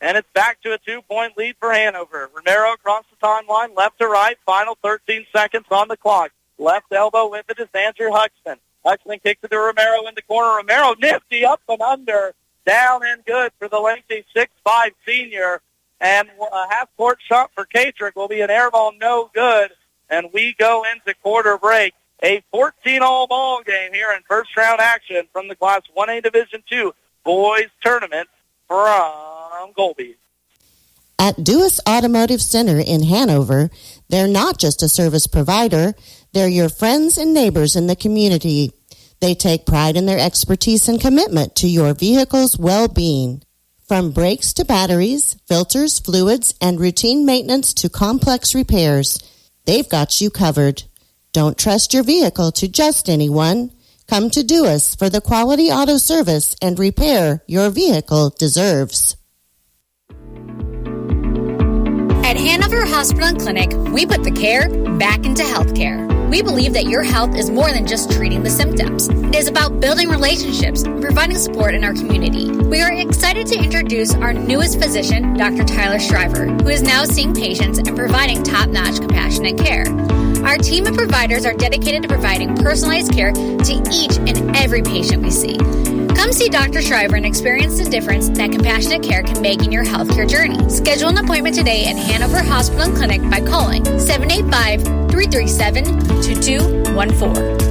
and it's back to a 2-point lead for Hanover. Romero across the timeline, left to right. Final 13 seconds on the clock. Left elbow with it is Andrew Huxton. Huxton kicks it to Romero in the corner. Romero nifty up and under. Down and good for the lengthy 6'5" senior. And a half-court shot for Cadrick will be an air ball, no good. And we go into quarter break. A 14-all ball game here in first-round action from the Class 1A Division II boys tournament from Golby.
At Dewis Automotive Center in Hanover, they're not just a service provider, they're your friends and neighbors in the community. They take pride in their expertise and commitment to your vehicle's well-being. From brakes to batteries, filters, fluids, and routine maintenance to complex repairs, they've got you covered. Don't trust your vehicle to just anyone. Come to Dewis for the quality auto service and repair your vehicle deserves.
At Hanover Hospital and Clinic, we put the care back into healthcare. We believe that your health is more than just treating the symptoms. It is about building relationships and providing support in our community. We are excited to introduce our newest physician, Dr. Tyler Shriver, who is now seeing patients and providing top-notch compassionate care. Our team of providers are dedicated to providing personalized care to each and every patient we see. Come see Dr. Shriver and experience the difference that compassionate care can make in your healthcare journey. Schedule an appointment today at Hanover Hospital and Clinic by calling 785-337-2214.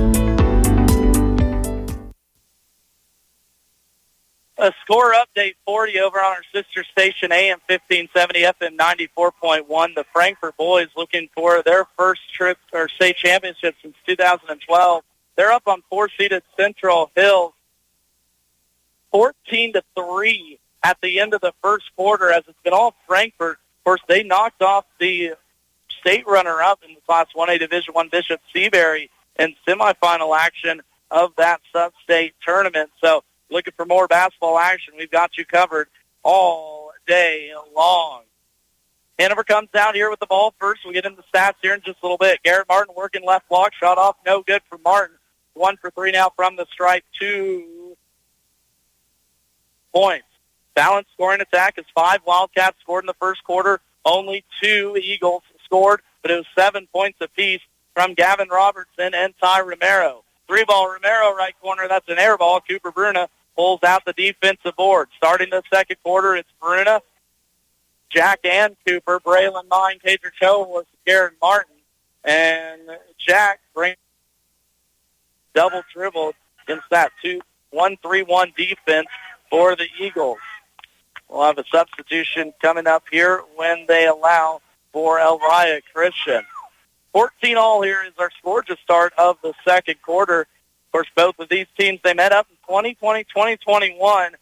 A score update for you over on our sister station, AM 1570, FM 94.1. The Frankfort boys looking for their first trip or state championship since 2012. They're up on 4-seeded Central Hills, 14-3 at the end of the first quarter, as it's been all Frankfort. Of course, they knocked off the state runner-up in the Class 1A Division I Bishop Seabury in semifinal action of that sub-state tournament. So looking for more basketball action, we've got you covered all day long. Hanover comes down here with the ball first. We'll get into stats here in just a little bit. Garrett Martin working left block. Shot off, no good for Martin. 1 for 3 now from the stripe. 2 points. Balanced scoring attack is 5 Wildcats scored in the first quarter. Only 2 Eagles scored, but it was 7 points apiece from Gavin Robertson and Ty Romero. 3-ball Romero right corner. That's an air ball. Cooper Bruna pulls out the defensive board. Starting the second quarter, it's Bruna, Jack and Cooper, Braylon 9, Cager Cohorse, Garrett Martin, and Jack brings double dribbled against that 1-3-1 defense for the Eagles. We'll have a substitution coming up here when they allow for Elyria Christian. 14 all here is our score to start of the second quarter. Of course, both of these teams, they met up in 2020, 2021.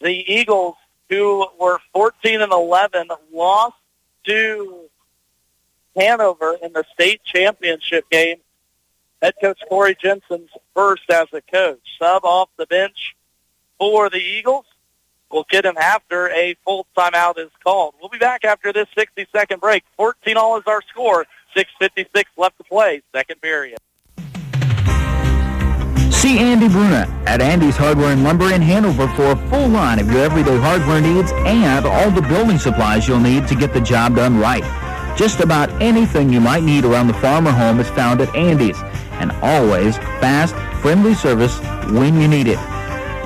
The Eagles, who were 14-11, lost to Hanover in the state championship game. Head coach Corey Jensen's first as a coach. Sub off the bench for the Eagles. We'll get him after a full timeout is called. We'll be back after this 60-second break. 14 all is our score. 6:56 left to play, second period.
See Andy Bruna at Andy's Hardware and Lumber in Hanover for a full line of your everyday hardware needs and all the building supplies you'll need to get the job done right. Just about anything you might need around the farm or home is found at Andy's, and always fast, friendly service when you need it.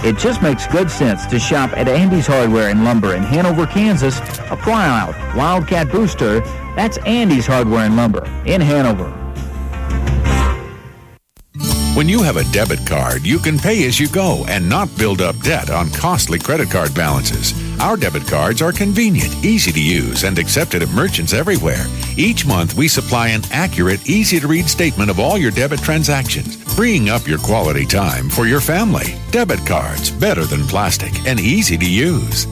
It just makes good sense to shop at Andy's Hardware and Lumber in Hanover, Kansas. A Plyout Wildcat Booster, that's Andy's Hardware and Lumber in Hanover.
When you have a debit card, you can pay as you go and not build up debt on costly credit card balances. Our debit cards are convenient, easy to use, and accepted at merchants everywhere. Each month, we supply an accurate, easy-to-read statement of all your debit transactions, freeing up your quality time for your family. Debit cards, better than plastic and easy to use.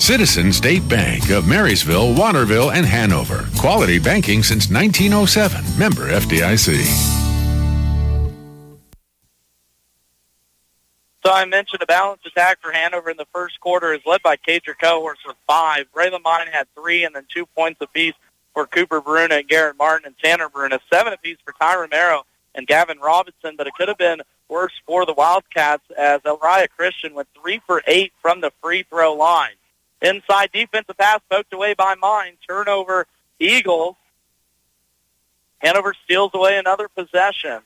Citizen State Bank of Marysville, Waterville, and Hanover. Quality banking since 1907. Member FDIC.
So I mentioned a balanced attack for Hanover in the first quarter is led by Cager Cohorts with 5. Braylon Mine had 3, and then 2 points apiece for Cooper Bruna and Garrett Martin and Tanner Bruna. 7 apiece for Ty Romero and Gavin Robinson, but it could have been worse for the Wildcats as Elyria Christian went 3 for 8 from the free throw line. Inside defensive pass poked away by Mine. Turnover Eagles. Hanover steals away another possession.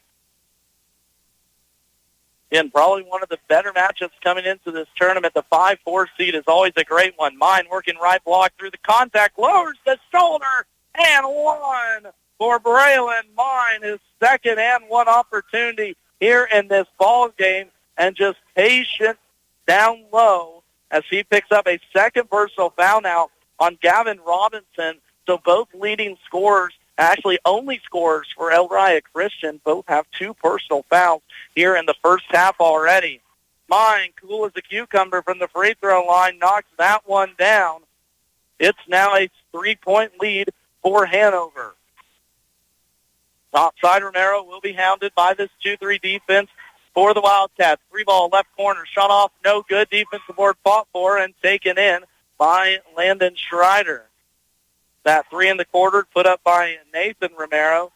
Again, probably one of the better matchups coming into this tournament. The 5-4 seed is always a great one. Mine working right block through the contact, lowers the shoulder, and one for Braylon Mine, his second and one opportunity here in this ball game, and just patient down low as he picks up a second personal foul now on Gavin Robinson. So both leading scorers, actually only scorers for Elyria Christian, both have 2 personal fouls here in the first half already. Mine, cool as a cucumber from the free throw line, knocks that one down. It's now a 3-point lead for Hanover. Topside Romero will be hounded by this 2-3 defense for the Wildcats. 3-ball left corner, shot off, no good. Defensive board fought for and taken in by Landon Schreider. That 3 in the quarter put up by Nathan Romero.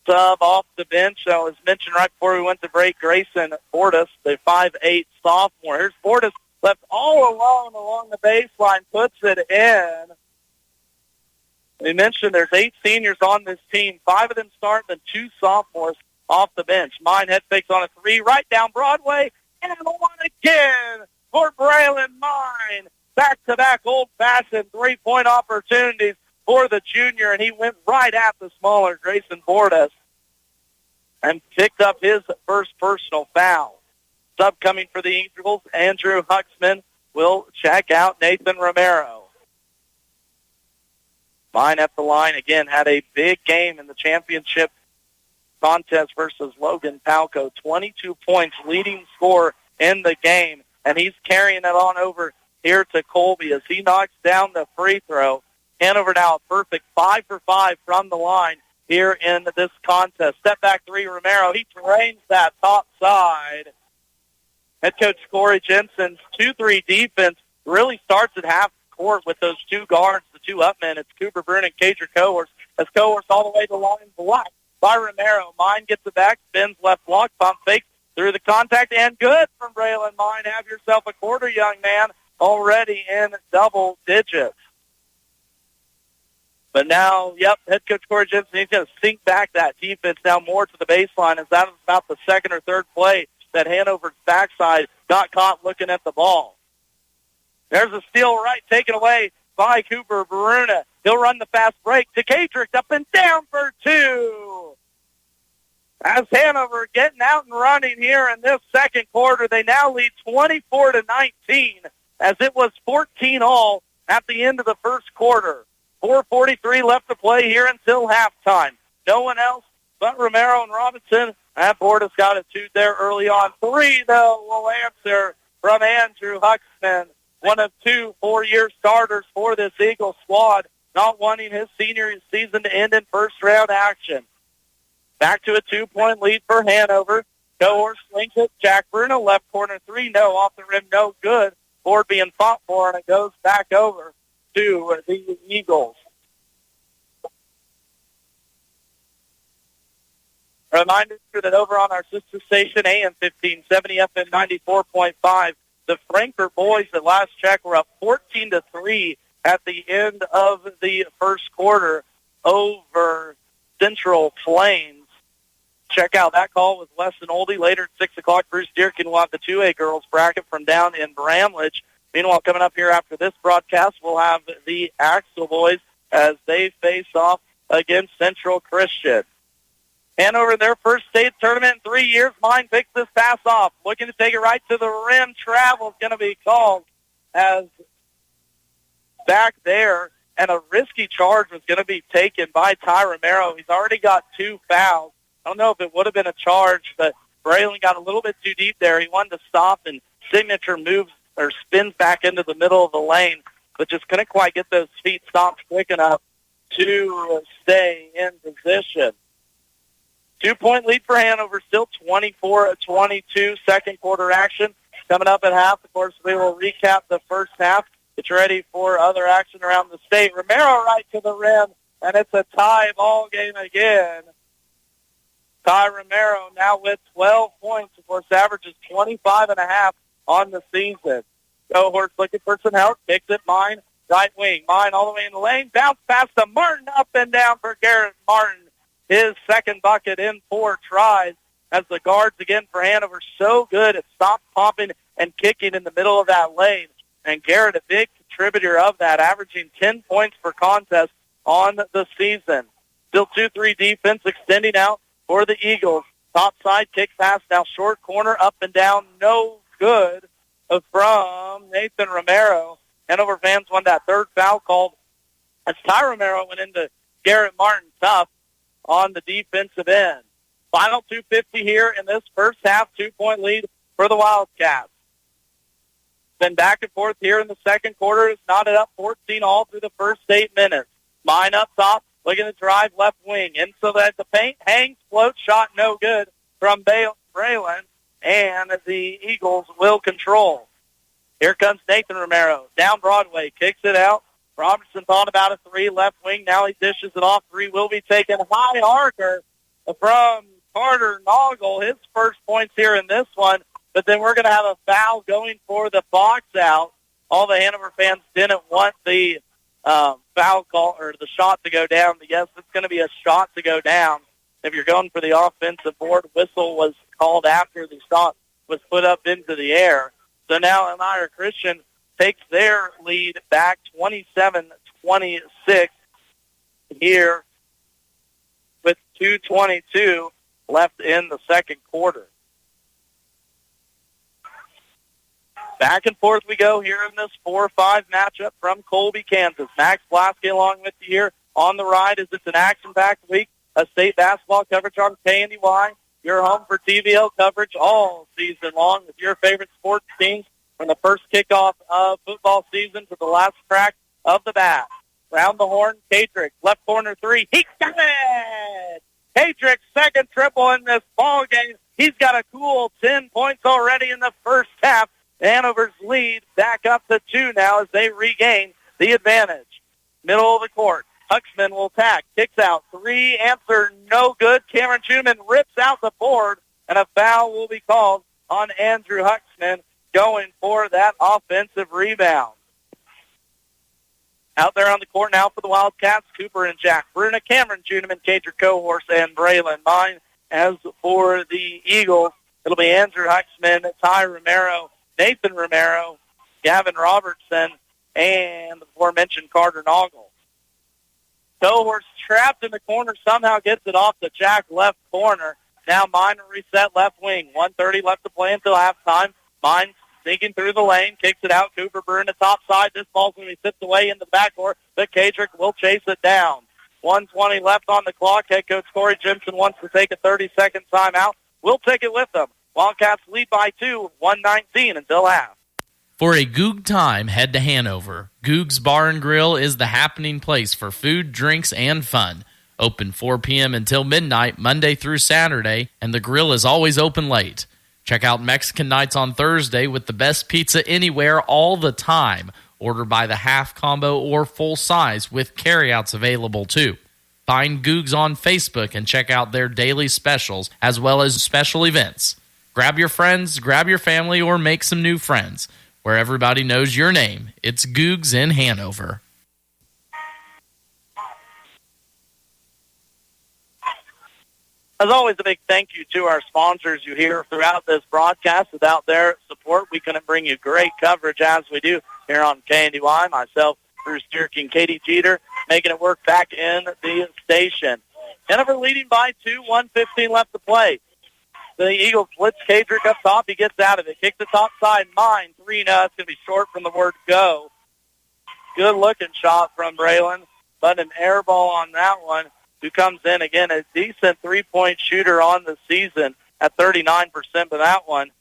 Sub off the bench. That was mentioned right before we went to break. Grayson Bordas, the 5'8 sophomore. Here's Bordas left all alone along the baseline, puts it in. We mentioned there's 8 seniors on this team. 5 of them start, then 2 sophomores off the bench. Mine head fakes on a 3 right down Broadway, and one again for Braylon Mine. Back-to-back old-fashioned 3-point opportunities for the junior, and he went right at the smaller Grayson Bordas and picked up his first personal foul. Sub coming for the Eagles, Andrew Huxman will check out Nathan Romero. Mine at the line again had a big game in the championship contest versus Logan Palco. 22 points, leading scorer in the game, and he's carrying it on over here to Colby as he knocks down the free throw. Hanover now a perfect 5 for 5 from the line here in this contest. Step back 3, Romero. He drains that top side. Head coach Corey Jensen's 2-3 defense really starts at half court with those 2 guards, the 2 up men. It's Cooper Brune and Cager Cohorts. As Cohorts all the way to the line, blocked by Romero. Mine gets it back, spins left block, pump fake through the contact, and good from Braylon Mine. Have yourself a quarter, young man, already in double digits. But now, head coach Corey Jensen, he's going to sink back that defense now more to the baseline, as that was about the second or third play that Hanover's backside got caught looking at the ball. There's a steal right taken away by Cooper Bruna. He'll run the fast break to Kadrick, up and down for 2. As Hanover getting out and running here in this second quarter, they now lead 24-19 as it was 14-all at the end of the first quarter. 4:43 left to play here until halftime. No one else but Romero and Robinson. That board has got a two there early on. 3, though, will answer from Andrew Huxman, one of 2 4-year starters for this Eagle squad, not wanting his senior season to end in first-round action. Back to a 2-point lead for Hanover. Cohorse swings it. Jack Bruno, left corner 3, no, off the rim, no good. Board being fought for, and it goes back over to the Eagles. A reminder that over on our sister station, AM 1570, FM 94.5, the Frankfurt boys at last check were up 14-3 at the end of the first quarter over Central Plains. Check out that call with Weston Oldie. Later at 6 o'clock, Bruce Deerkin will have the 2A girls bracket from down in Bramlage. Meanwhile, coming up here after this broadcast, we'll have the Axel boys as they face off against Central Christian. Hanover, their first state tournament in 3 years. Mine picks this pass off. Looking to take it right to the rim. Travel is going to be called as back there. And a risky charge was going to be taken by Ty Romero. He's already got 2 fouls. I don't know if it would have been a charge, but Braylon got a little bit too deep there. He wanted to stop, and Signature moves or spins back into the middle of the lane, but just couldn't quite get those feet stopped quick enough to stay in position. 2-point lead for Hanover, still 24-22, second quarter action. Coming up at half, of course, we will recap the first half. Get ready for other action around the state. Romero right to the rim, and it's a tie ball game again. Ty Romero now with 12 points, of course, averages 25.5 on the season. Cohorts looking for some help, kicks it, Mine, right wing. Mine all the way in the lane, bounce pass to Martin, up and down for Garrett Martin. His second bucket in 4 tries as the guards again for Hanover so good at stop popping and kicking in the middle of that lane. And Garrett, a big contributor of that, averaging 10 points per contest on the season. Still 2-3 defense extending out for the Eagles. Top side kick pass now short corner, up and down, no good from Nathan Romero. Hanover fans want that third foul called as Ty Romero went into Garrett Martin tough on the defensive end. Final 2:50 here in this first half, 2-point lead for the Wildcats. Then back and forth here in the second quarter. It's knotted up 14 all through the first 8 minutes. Mine up top, looking to drive left wing. And so that the paint hangs, float shot, no good from Braylon, and the Eagles will control. Here comes Nathan Romero, down Broadway, kicks it out. Robertson thought about a 3, left wing. Now he dishes it off. 3 will be taken. High arcer from Carter Noggle, his first points here in this one. But then we're going to have a foul going for the box out. All the Hanover fans didn't want the foul call or the shot to go down. But yes, it's going to be a shot to go down. If you're going for the offensive board, whistle was called after the shot was put up into the air. So now Elyria Christian takes their lead back 27-26 here with 2:22 left in the second quarter. Back and forth we go here in this 4-5 matchup from Colby, Kansas. Max Blasky along with you here on the ride as it's an action-packed week of state basketball coverage on KNDY. Your home for TVL coverage all season long with your favorite sports teams from the first kickoff of football season to the last crack of the bat. Round the horn, Kadrick, left corner 3. He got it! Kadrick's second triple in this ball game. He's got a cool 10 points already in the first half. Hanover's lead back up to 2 now as they regain the advantage. Middle of the court. Huxman will attack. Kicks out. 3, answer no good. Cameron Schumann rips out the board, and a foul will be called on Andrew Huxman going for that offensive rebound. Out there on the court now for the Wildcats, Cooper and Jack Bruna, Cameron Juneman, Kadrick Cohorse, and Braylon Mine. As for the Eagles, it'll be Andrew Huxman, Ty Romero, Nathan Romero, Gavin Robertson, and the aforementioned Carter Noggle. Cohorse trapped in the corner, somehow gets it off the Jack left corner. Now Mine reset left wing. 1:30 left to play until halftime. Mine sneaking through the lane, kicks it out. Cooper Bruin at top side. This ball's going to be tipped away in the backcourt, but Kadrick will chase it down. 1:20 left on the clock. Head coach Corey Jimson wants to take a 30-second timeout. We'll take it with them. Wildcats lead by 2, 1:19 until half.
For a Goog time, head to Hanover. Goog's Bar and Grill is the happening place for food, drinks, and fun. Open 4 p.m. until midnight, Monday through Saturday, and the grill is always open late. Check out Mexican nights on Thursday with the best pizza anywhere all the time. Order by the half combo or full size with carryouts available too. Find Googs on Facebook and check out their daily specials as well as special events. Grab your friends, grab your family, or make some new friends. Where everybody knows your name, it's Googs in Hanover.
As always, a big thank you to our sponsors you hear throughout this broadcast. Without their support, we couldn't bring you great coverage as we do here on KNDY. Myself, Bruce Dierke, and Katie Jeter, making it work back in the station. Hanover leading by 2, 1:15 left to play. The Eagles blitz Kadrick up top. He gets out of it. Kick the top side. Mine. 3 now. It's going to be short from the word go. Good-looking shot from Braylon, but an air ball on that one. Who comes in, again, a decent three-point shooter on the season at 39%, but that one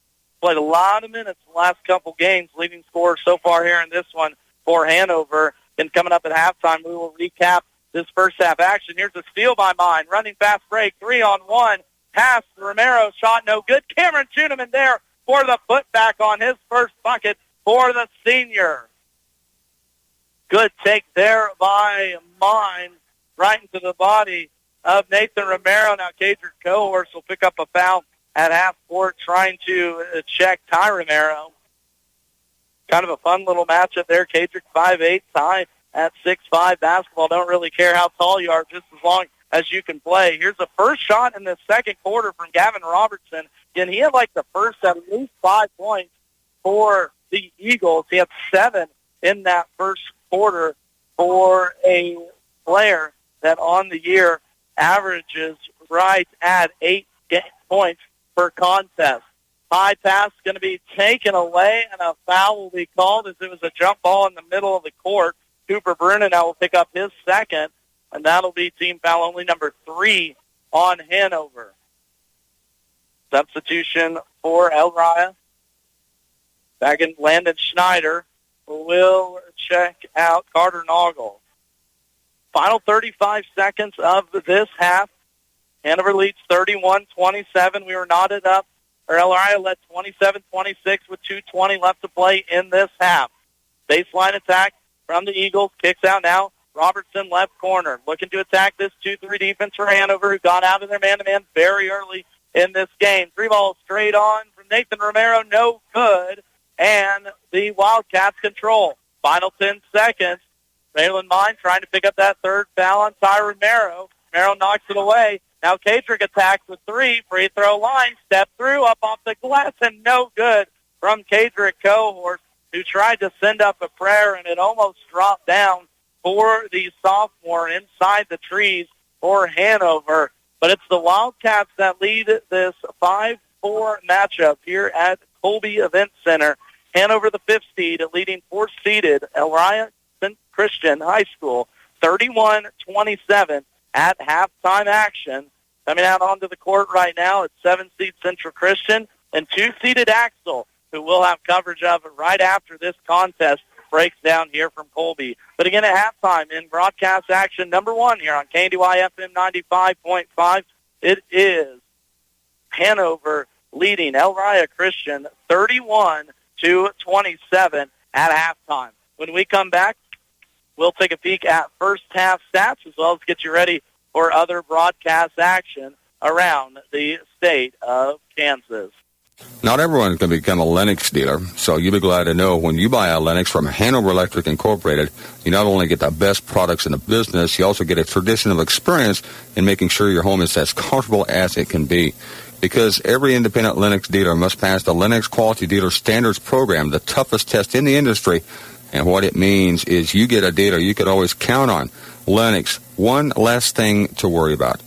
played a lot of minutes the last couple games, leading scorer so far here in this one for Hanover. And coming up at halftime, we will recap this first half action. Here's a steal by Mine. Running fast break, 3-on-1. Pass, Romero, shot no good. Cameron Schuneman there for the putback on his first bucket for the senior. Good take there by Mine, right into the body of Nathan Romero. Now Kadrick Cohorse will pick up a foul at half court trying to check Ty Romero. Kind of a fun little matchup there. Kadrick 5'8", Ty at 6'5". Basketball don't really care how tall you are, just as long as you can play. Here's the first shot in the second quarter from Gavin Robertson. Again, he had like the first at least 5 points for the Eagles. He had 7 in that first quarter for a player that on the year averages right at 8 points per contest. High pass going to be taken away, and a foul will be called as it was a jump ball in the middle of the court. Cooper Brunin now will pick up his second, and that'll be team foul only number 3 on Hanover. Substitution for Elyria. Back in Landon Schneider will check out Carter Noggle. Final 35 seconds of this half. Hanover leads 31-27. We were knotted up. Elyria led 27-26 with 2:20 left to play in this half. Baseline attack from the Eagles. Kicks out now. Robertson left corner. Looking to attack this 2-3 defense for Hanover, who got out of their man-to-man very early in this game. 3 balls straight on from Nathan Romero. No good. And the Wildcats control. Final 10 seconds. Braylon Mine trying to pick up that third foul on Ty Romero. Romero knocks it away. Now Kadrick attacks with 3. Free throw line. Step through up off the glass and no good from Kadrick Cohorse, who tried to send up a prayer and it almost dropped down for the sophomore inside the trees for Hanover. But it's the Wildcats that lead this 5-4 matchup here at Colby Event Center. Hanover, the 5th seed, leading 4th seeded Elyria Christian High School, 31-27 at halftime action. Coming out onto the court right now, it's 7-seed Central Christian and 2-seeded Axel, who will have coverage of it right after this contest breaks down here from Colby. But again, at halftime in broadcast action number 1 here on KNDY FM 95.5, it is Hanover leading Elyria Christian 31-27 at halftime. When we come back, we'll take a peek at first half stats as well as get you ready for other broadcast action around the state of Kansas.
Not everyone can become a Lennox dealer, so you'll be glad to know when you buy a Lennox from Hanover Electric Incorporated, you not only get the best products in the business, you also get a tradition of experience in making sure your home is as comfortable as it can be. Because every independent Lennox dealer must pass the Lennox Quality Dealer Standards Program, the toughest test in the industry. And what it means is you get a dealer you could always count on. Lennox, one less thing to worry about.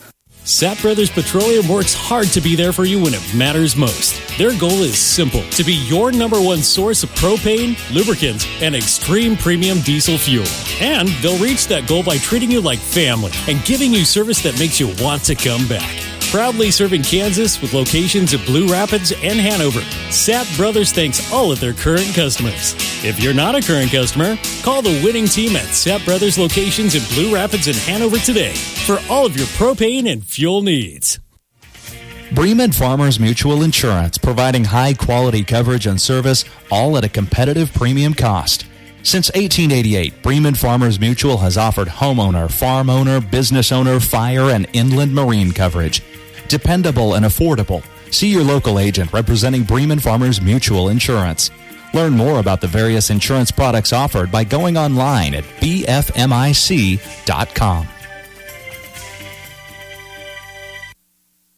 Sapp Brothers Petroleum works hard to be there for you when it matters most. Their goal is simple: to be your number one source of propane, lubricants, and extreme premium diesel fuel. And they'll reach that goal by treating you like family and giving you service that makes you want to come back. Proudly serving Kansas with locations at Blue Rapids and Hanover, Sapp Brothers thanks all of their current customers. If you're not a current customer, call the winning team at Sapp Brothers locations in Blue Rapids and Hanover today for all of your propane and fuel needs.
Bremen Farmers Mutual Insurance, providing high-quality coverage and service, all at a competitive premium cost. Since 1888, Bremen Farmers Mutual has offered homeowner, farm owner, business owner, fire, and inland marine coverage. Dependable and affordable. See your local agent representing Bremen Farmers Mutual Insurance. Learn more about the various insurance products offered by going online at bfmic.com.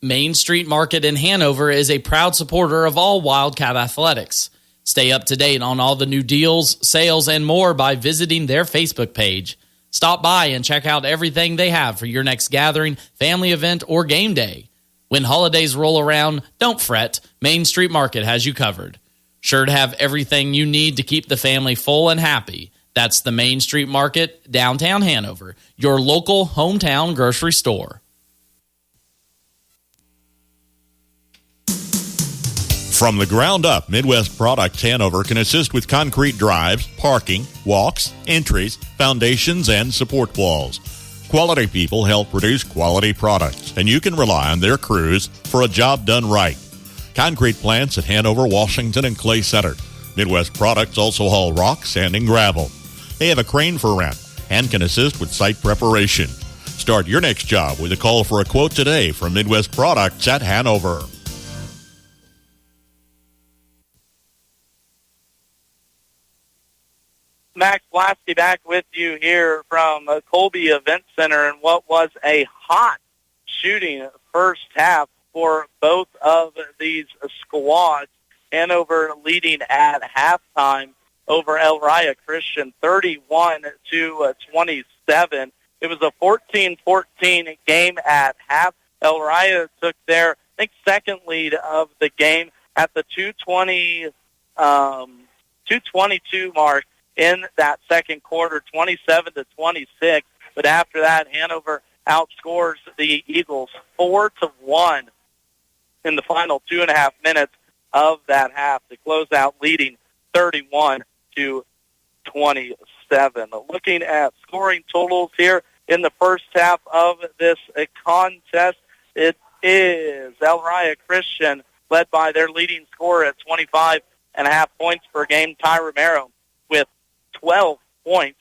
Main Street Market in Hanover is a proud supporter of all Wildcat athletics. Stay up to date on all the new deals, sales, and more by visiting their Facebook page. Stop by and check out everything they have for your next gathering, family event, or game day. When holidays roll around, don't fret. Main Street Market has you covered. Sure to have everything you need to keep the family full and happy. That's the Main Street Market, downtown Hanover, your local hometown grocery store.
From the ground up, Midwest Products Hanover can assist with concrete drives, parking, walks, entries, foundations, and support walls. Quality people help produce quality products, and you can rely on their crews for a job done right. Concrete plants at Hanover, Washington, and Clay Center. Midwest Products also haul rock, sand, and gravel. They have a crane for rent and can assist with site preparation. Start your next job with a call for a quote today from Midwest Products at Hanover.
Max Blasky back with you here from Colby Event Center, and what was a hot shooting first half for both of these squads. Hanover leading at halftime over Elyria Christian 31-27. It was a 14-14 game at half. Elyria took their, second lead of the game at the 2:22 mark in that second quarter, 27-26. But after that, Hanover outscores the Eagles 4-1 in the final 2.5 minutes of that half to close out, leading 31-27. Looking at scoring totals here in the first half of this contest, it is Elyria Christian led by their leading scorer at 25.5 points per game, Ty Romero, with 12 points.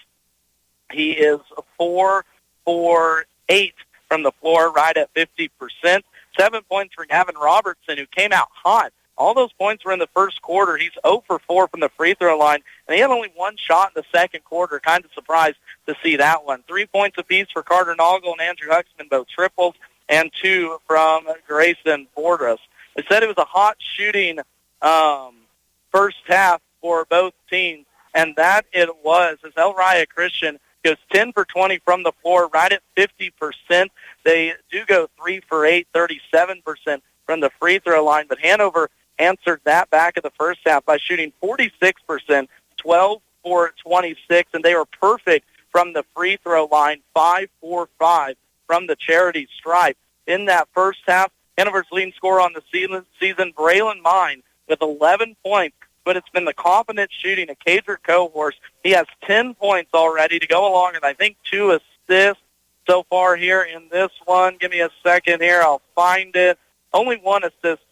He is 4 for 8 from the floor, right at 50%. 7 points for Gavin Robertson, who came out hot. All those points were in the first quarter. He's 0 for 4 from the free throw line, and he had only one shot in the second quarter. Kind of surprised to see that one. 3 points apiece for Carter Noggle and Andrew Huxman, both triples, and 2 from Grayson Borders. They said it was a hot shooting first half for both teams, and that it was, as Elyria Christian goes 10 for 20 from the floor, right at 50%. They do go 3 for 8, 37% from the free throw line, but Hanover answered that back in the first half by shooting 46%, 12 for 26, and they were perfect from the free throw line, 5 for 5 from the charity stripe. In that first half, Hanover's leading scorer on the season, Braylon Mine, with 11 points, but it's been the confident shooting of Cadric Cohorse. He has 10 points already to go along, and I think 2 assists so far here in this one. Give me a second here. I'll find it. Only 1 assist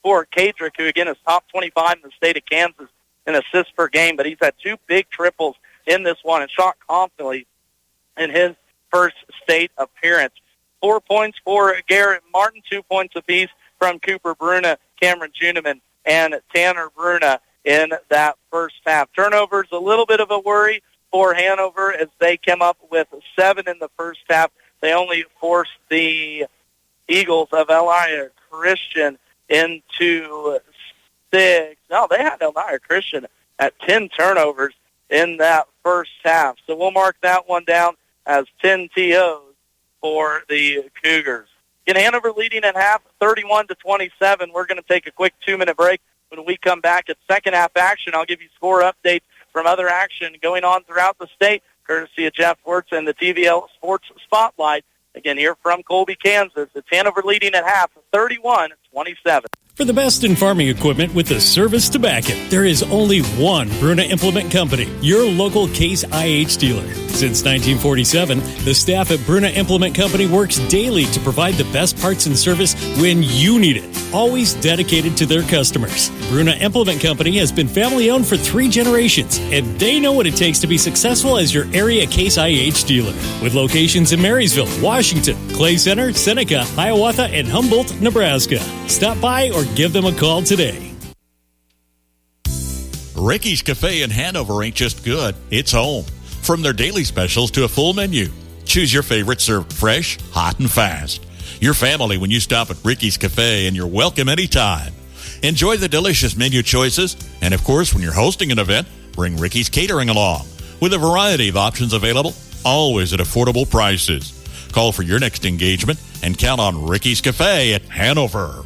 for Cadric, who, again, is top 25 in the state of Kansas in assists per game, but he's had 2 big triples in this one and shot confidently in his first state appearance. 4 points for Garrett Martin, 2 points apiece from Cooper Bruna, Cameron Juneman, and Tanner Bruna in that first half. Turnovers, a little bit of a worry for Hanover as they came up with 7 in the first half. They only forced the Eagles of Elyria Christian into 6. No, they had Elyria Christian at 10 turnovers in that first half. So we'll mark that one down as 10 TOs for the Cougars. Again, Hanover leading at half, 31-27. We're going to take a quick 2-minute break. When we come back at second half action, I'll give you score updates from other action going on throughout the state, courtesy of Jeff Wirtz and the TVL Sports Spotlight. Again, here from Colby, Kansas, it's Hanover leading at half, 31-27.
For the best in farming equipment with the service to back it, there is only one Bruna Implement Company, your local Case IH dealer. Since 1947, the staff at Bruna Implement Company works daily to provide the best parts and service when you need it, always dedicated to their customers. Bruna Implement Company has been family-owned for 3 generations, and they know what it takes to be successful as your area Case IH dealer. With locations in Marysville, Washington, Clay Center, Seneca, Hiawatha, and Humboldt, Nebraska. Stop by or give them a call today.
Ricky's Cafe in Hanover ain't just good, it's home. From their daily specials to a full menu, choose your favorite served fresh, hot, and fast. Your family when you stop at Ricky's Cafe, and you're welcome anytime. Enjoy the delicious menu choices, and of course, when you're hosting an event, bring Ricky's Catering along. With a variety of options available, always at affordable prices. Call for your next engagement and count on Ricky's Cafe at Hanover.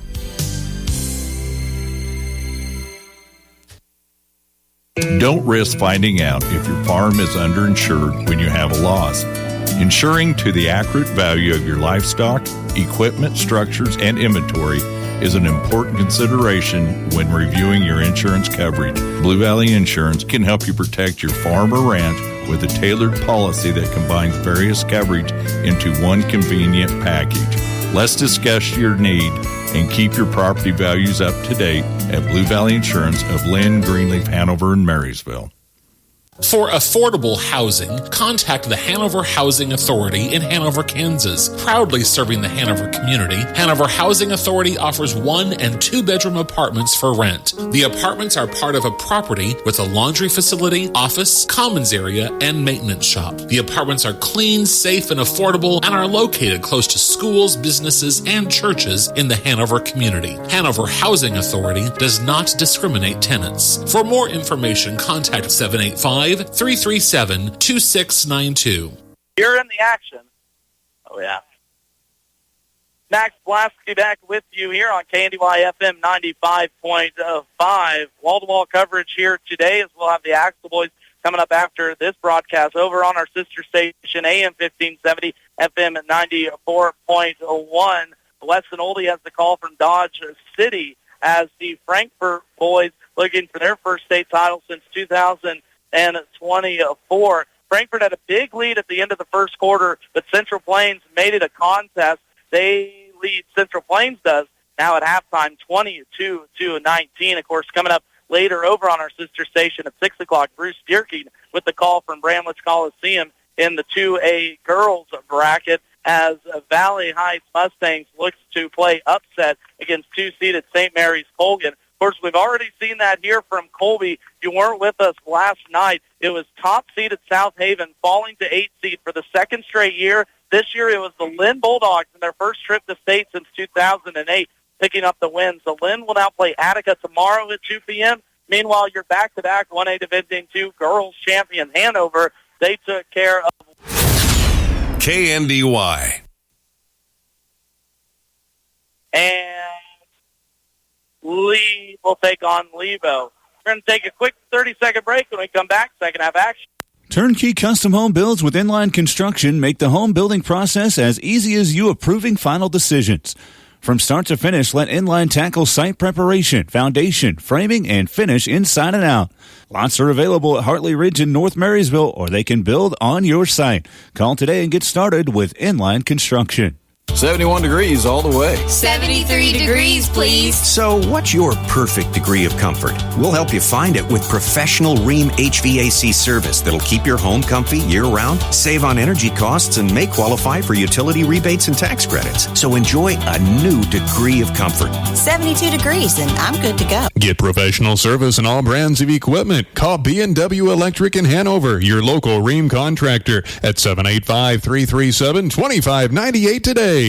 Don't risk finding out if your farm is underinsured when you have a loss. Insuring to the accurate value of your livestock, equipment, structures, and inventory is an important consideration when reviewing your insurance coverage. Blue Valley Insurance can help you protect your farm or ranch with a tailored policy that combines various coverage into one convenient package. Let's discuss your need and keep your property values up to date at Blue Valley Insurance of Lynn, Greenleaf, Hanover, and Marysville.
For affordable housing, contact the Hanover Housing Authority in Hanover, Kansas. Proudly serving the Hanover community, Hanover Housing Authority offers 1- and 2-bedroom apartments for rent. The apartments are part of a property with a laundry facility, office, commons area, and maintenance shop. The apartments are clean, safe, and affordable and are located close to schools, businesses, and churches in the Hanover community. Hanover Housing Authority does not discriminate tenants. For more information, contact 785-337-2692.
You're in the action. Oh, yeah. Max Blasky back with you here on KNDY FM 95.5. Wall-to-wall coverage here today as we'll have the Axel Boys coming up after this broadcast over on our sister station, AM 1570, FM 94.1. Weston Oldie has the call from Dodge City as the Frankfort boys looking for their first state title since 2024. Frankfort had a big lead at the end of the first quarter, but Central Plains made it a contest. They lead, Central Plains does, now at halftime, 22-19. Of course, coming up later over on our sister station at 6 o'clock, Bruce Dierking with the call from Bramlage Coliseum in the 2A girls bracket as Valley Heights Mustangs looks to play upset against 2-seeded St. Mary's Colgan. Of course, we've already seen that here from Colby. If you weren't with us last night, it was top-seeded South Haven falling to 8 seed for the second straight year. This year it was the Lynn Bulldogs in their first trip to state since 2008 picking up the win. So Lynn will now play Attica tomorrow at 2 p.m. Meanwhile, your back-to-back 1A Division II girls champion Hanover, they took care of
KNDY.
And Lee will take on Levo. We're going to take a quick 30-second break. When we come back, second half action.
Turnkey Custom Home Builds with Inline Construction make the home building process as easy as you approving final decisions. From start to finish, let Inline tackle site preparation, foundation, framing, and finish inside and out. Lots are available at Hartley Ridge in North Marysville, or they can build on your site. Call today and get started with Inline Construction.
71 degrees all the way.
73 degrees, please.
So what's your perfect degree of comfort? We'll help you find it with professional Rheem HVAC service that'll keep your home comfy year-round, save on energy costs, and may qualify for utility rebates and tax credits. So enjoy a new degree of comfort.
72 degrees, and I'm good to go.
Get professional service in all brands of equipment. Call B&W Electric in Hanover, your local Rheem contractor, at 785-337-2598 today.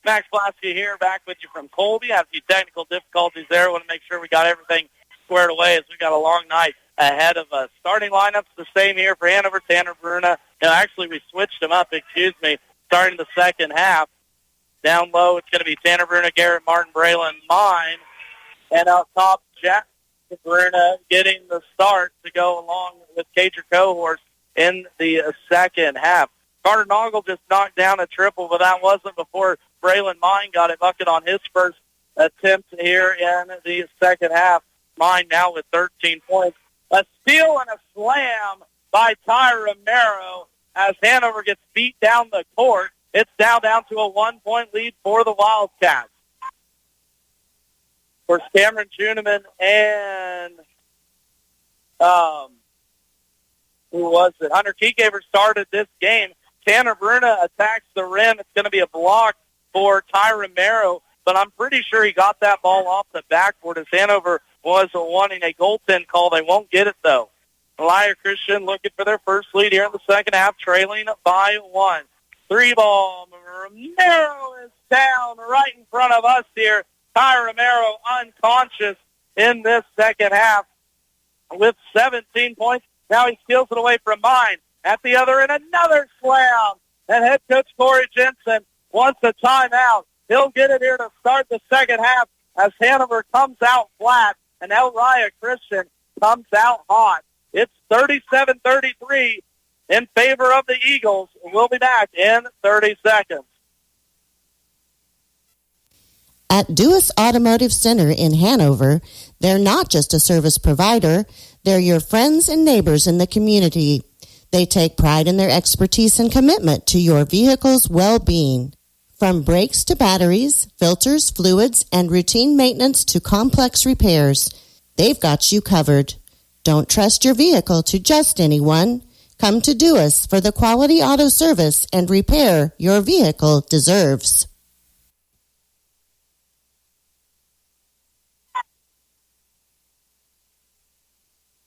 Max Blasky here, back with you from Colby. I have a few technical difficulties there. I want to make sure we got everything squared away as we got a long night ahead of us. Starting lineup's the same here for Hanover, Tanner Bruna. Actually, we switched them up, starting the second half. Down low, it's going to be Tanner Bruna, Garrett Martin, Braylon Mine. And out top, Jack Bruna getting the start to go along with Cager Cohorse in the second half. Carter Noggle just knocked down a triple, but that wasn't before Braylon Mine got it bucket on his first attempt here in the second half. Mine now with 13 points. A steal and a slam by Ty Romero as Hanover gets beat down the court. It's now down to a 1-point lead for the Wildcats. For Cameron Juneman and who was it? Hunter Keygaver started this game. Tanner Bruna attacks the rim. It's going to be a block for Ty Romero, but I'm pretty sure he got that ball off the backboard as Hanover was wanting a goaltend call. They won't get it, though. Elyria Christian looking for their first lead here in the second half, trailing by 1. 3-ball. Romero is down right in front of us here. Ty Romero unconscious in this second half with 17 points. Now he steals it away from Mine. At the other end, another slam. And head coach Corey Jensen wants a timeout. He'll get it here to start the second half as Hanover comes out flat and Elyria Christian comes out hot. It's 37-33 in favor of the Eagles. We'll be back in 30 seconds.
At Dewis Automotive Center in Hanover, they're not just a service provider, they're your friends and neighbors in the community. They take pride in their expertise and commitment to your vehicle's well-being. From brakes to batteries, filters, fluids, and routine maintenance to complex repairs, they've got you covered. Don't trust your vehicle to just anyone. Come to Dewis for the quality auto service and repair your vehicle deserves.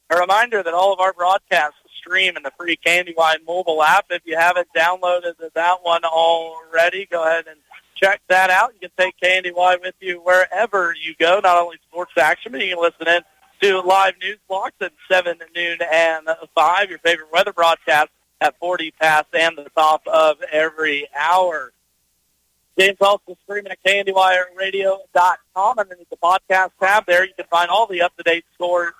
A reminder that all of our broadcasts stream in the free CandyWide mobile app. If you haven't downloaded that one already, go ahead and check that out. You can take CandyWide with you wherever you go, not only sports action, but you can listen in to live news blocks at 7, noon, and 5. Your favorite weather broadcast at 40 past and the top of every hour. Game's also streaming at CandyWireRadio.com. Underneath the podcast tab there, you can find all the up-to-date scores,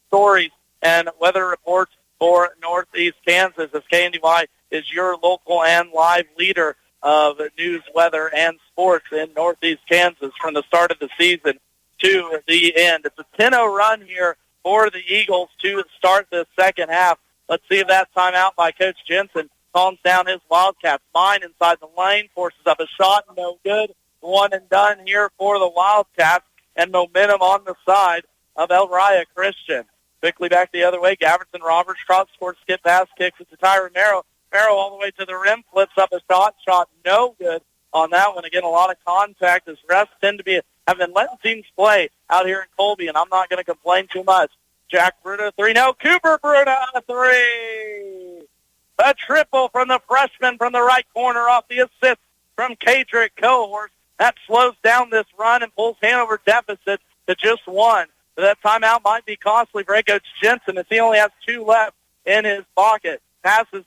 stories, and weather reports for Northeast Kansas, as KNDY is your local and live leader of news, weather, and sports in Northeast Kansas from the start of the season to the end. It's a 10-0 run here for the Eagles to start the second half. Let's see if that timeout by Coach Jensen calms down his Wildcats. Mine inside the lane, forces up a shot, no good. One and done here for the Wildcats, and momentum on the side of Elyria Christian. Quickly back the other way, Gaverson Roberts cross court skip pass, kicks it to Ty Romero. Romero all the way to the rim, flips up a shot, no good on that one. Again, a lot of contact as refs tend to have been letting teams play out here in Colby, and I'm not going to complain too much. Jack Bruna, 3. No, Cooper Bruna on a 3. A triple from the freshman from the right corner off the assist from Cadrick Cohorse. That slows down this run and pulls Hanover deficit to just 1. So that timeout might be costly for Coach Jensen as he only has 2 left in his pocket. Pass is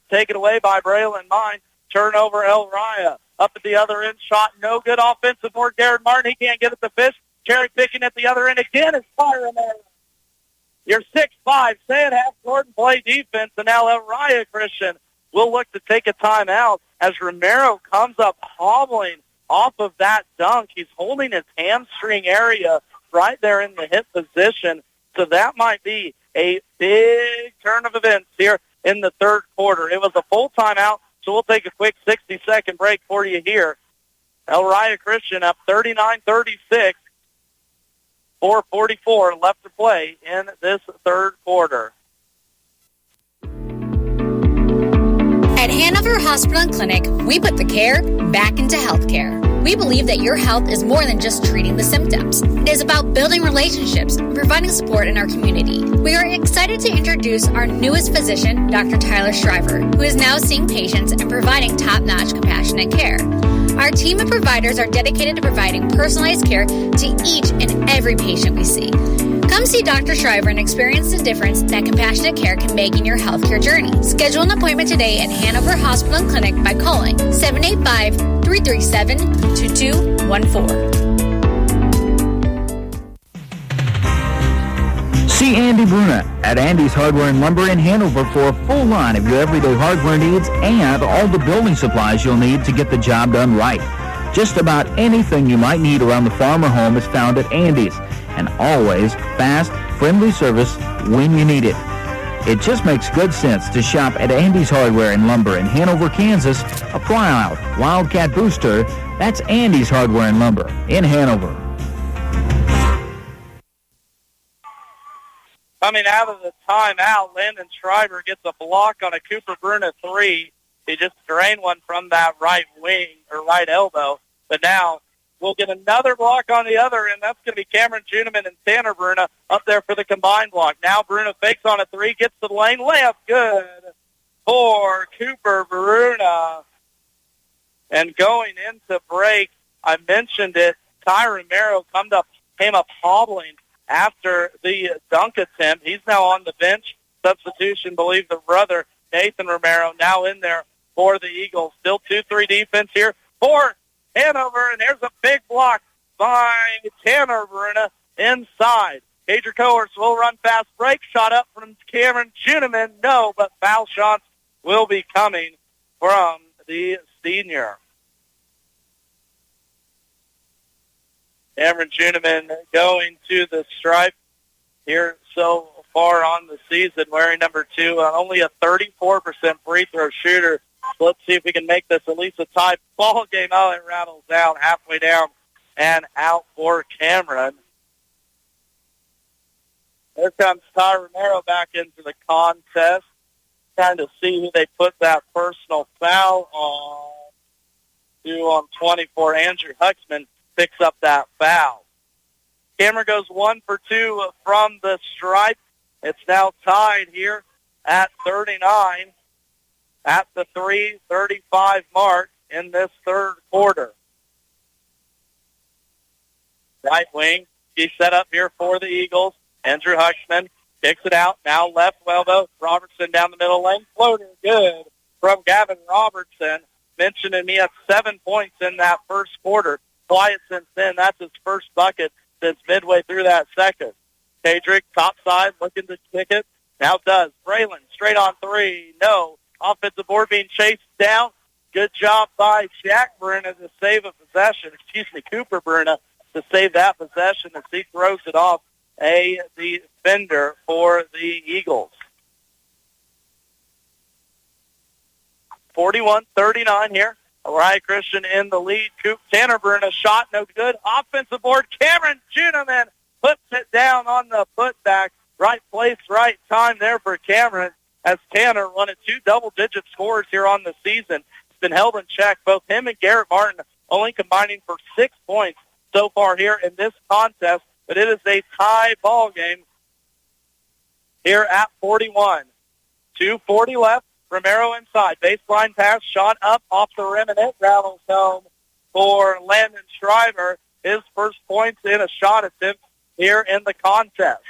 taken away by Braylon Mine. Turnover, Elyria. Up at the other end, shot no good. Offensive board, Garrett Martin. He can't get at the fish. Cherry picking at the other end again is Tyron there. Your 6'5", stay at half court and play defense. And now Elyria Christian will look to take a timeout as Romero comes up hobbling off of that dunk. He's holding his hamstring area right there in the hip position. So that might be a big turn of events here in the third quarter. It was a full timeout, so we'll take a quick 60-second break for you here. Elyria Christian up 39-36. 4:44 left to play in this third quarter.
At Hanover Hospital and Clinic, we put the care back into healthcare. We believe that your health is more than just treating the symptoms. It is about building relationships and providing support in our community. We are excited to introduce our newest physician, Dr. Tyler Shriver, who is now seeing patients and providing top-notch compassionate care. Our team of providers are dedicated to providing personalized care to each and every patient we see. Come Come see Dr. Shriver and experience the difference that compassionate care can make in your healthcare journey. Schedule an appointment today at Hanover Hospital and Clinic by calling 785-337-2214.
See Andy Bruna at Andy's Hardware and Lumber in Hanover for a full line of your everyday hardware needs and all the building supplies you'll need to get the job done right. Just about anything you might need around the farm or home is found at Andy's, and always fast, friendly service when you need it. It just makes good sense to shop at Andy's Hardware and Lumber in Hanover, Kansas, a proud Wildcat booster. That's Andy's Hardware and Lumber in Hanover.
Coming out of the timeout, Landon Schreiber gets a block on a Cooper Bruna 3. He just drained one from that right wing or right elbow. But now we'll get another block on the other end. That's going to be Cameron Juneman and Tanner Bruna up there for the combined block. Now Bruna fakes on a 3, gets to the lane, layup good for Cooper Bruna. And going into break, I mentioned it, Ty Romero came up hobbling after the dunk attempt. He's now on the bench. Substitution, believe the brother, Nathan Romero, now in there for the Eagles. Still 2-3 defense here for Hanover, and there's a big block by Tanner Bruna inside. Adrian Cohorts will run fast break. Shot up from Cameron Juneman. No, but foul shots will be coming from the senior. Cameron Juneman going to the stripe here so far on the season, wearing number 2, only a 34% free throw shooter. Let's see if we can make this at least a tie ball game. Oh, it rattles out halfway down and out for Cameron. There comes Ty Romero back into the contest, trying to see who they put that personal foul on. 2 on 24. Andrew Huxman picks up that foul. Cameron goes 1 for 2 from the stripe. It's now tied here at 39 at the 3:35 mark in this third quarter. Right wing, he's set up here for the Eagles. Andrew Huxman kicks it out. Now left elbow. Robertson down the middle lane. Floater good from Gavin Robertson. Mentioning he had 7 points in that first quarter. Quiet since then. That's his first bucket since midway through that second. Kadrick, top side, looking to kick it. Now does. Braylon, straight on 3. No. Offensive board being chased down. Good job by Jack Bruna to save a possession. Cooper Bruna to save that possession as he throws it off a defender for the Eagles. 41-39 here. Elyria Christian in the lead. Tanner Bruna shot no good. Offensive board. Cameron Juneman puts it down on the putback. Right place, right time there for Cameron as Tanner, one of 2 double-digit scorers here on the season. It's been held in check. Both him and Garrett Martin only combining for 6 points so far here in this contest. But it is a tie ball game here at 41. 2:40 left. Romero inside. Baseline pass, shot up off the rim, and it rattles home for Landon Schreiber. His first points in a shot attempt here in the contest.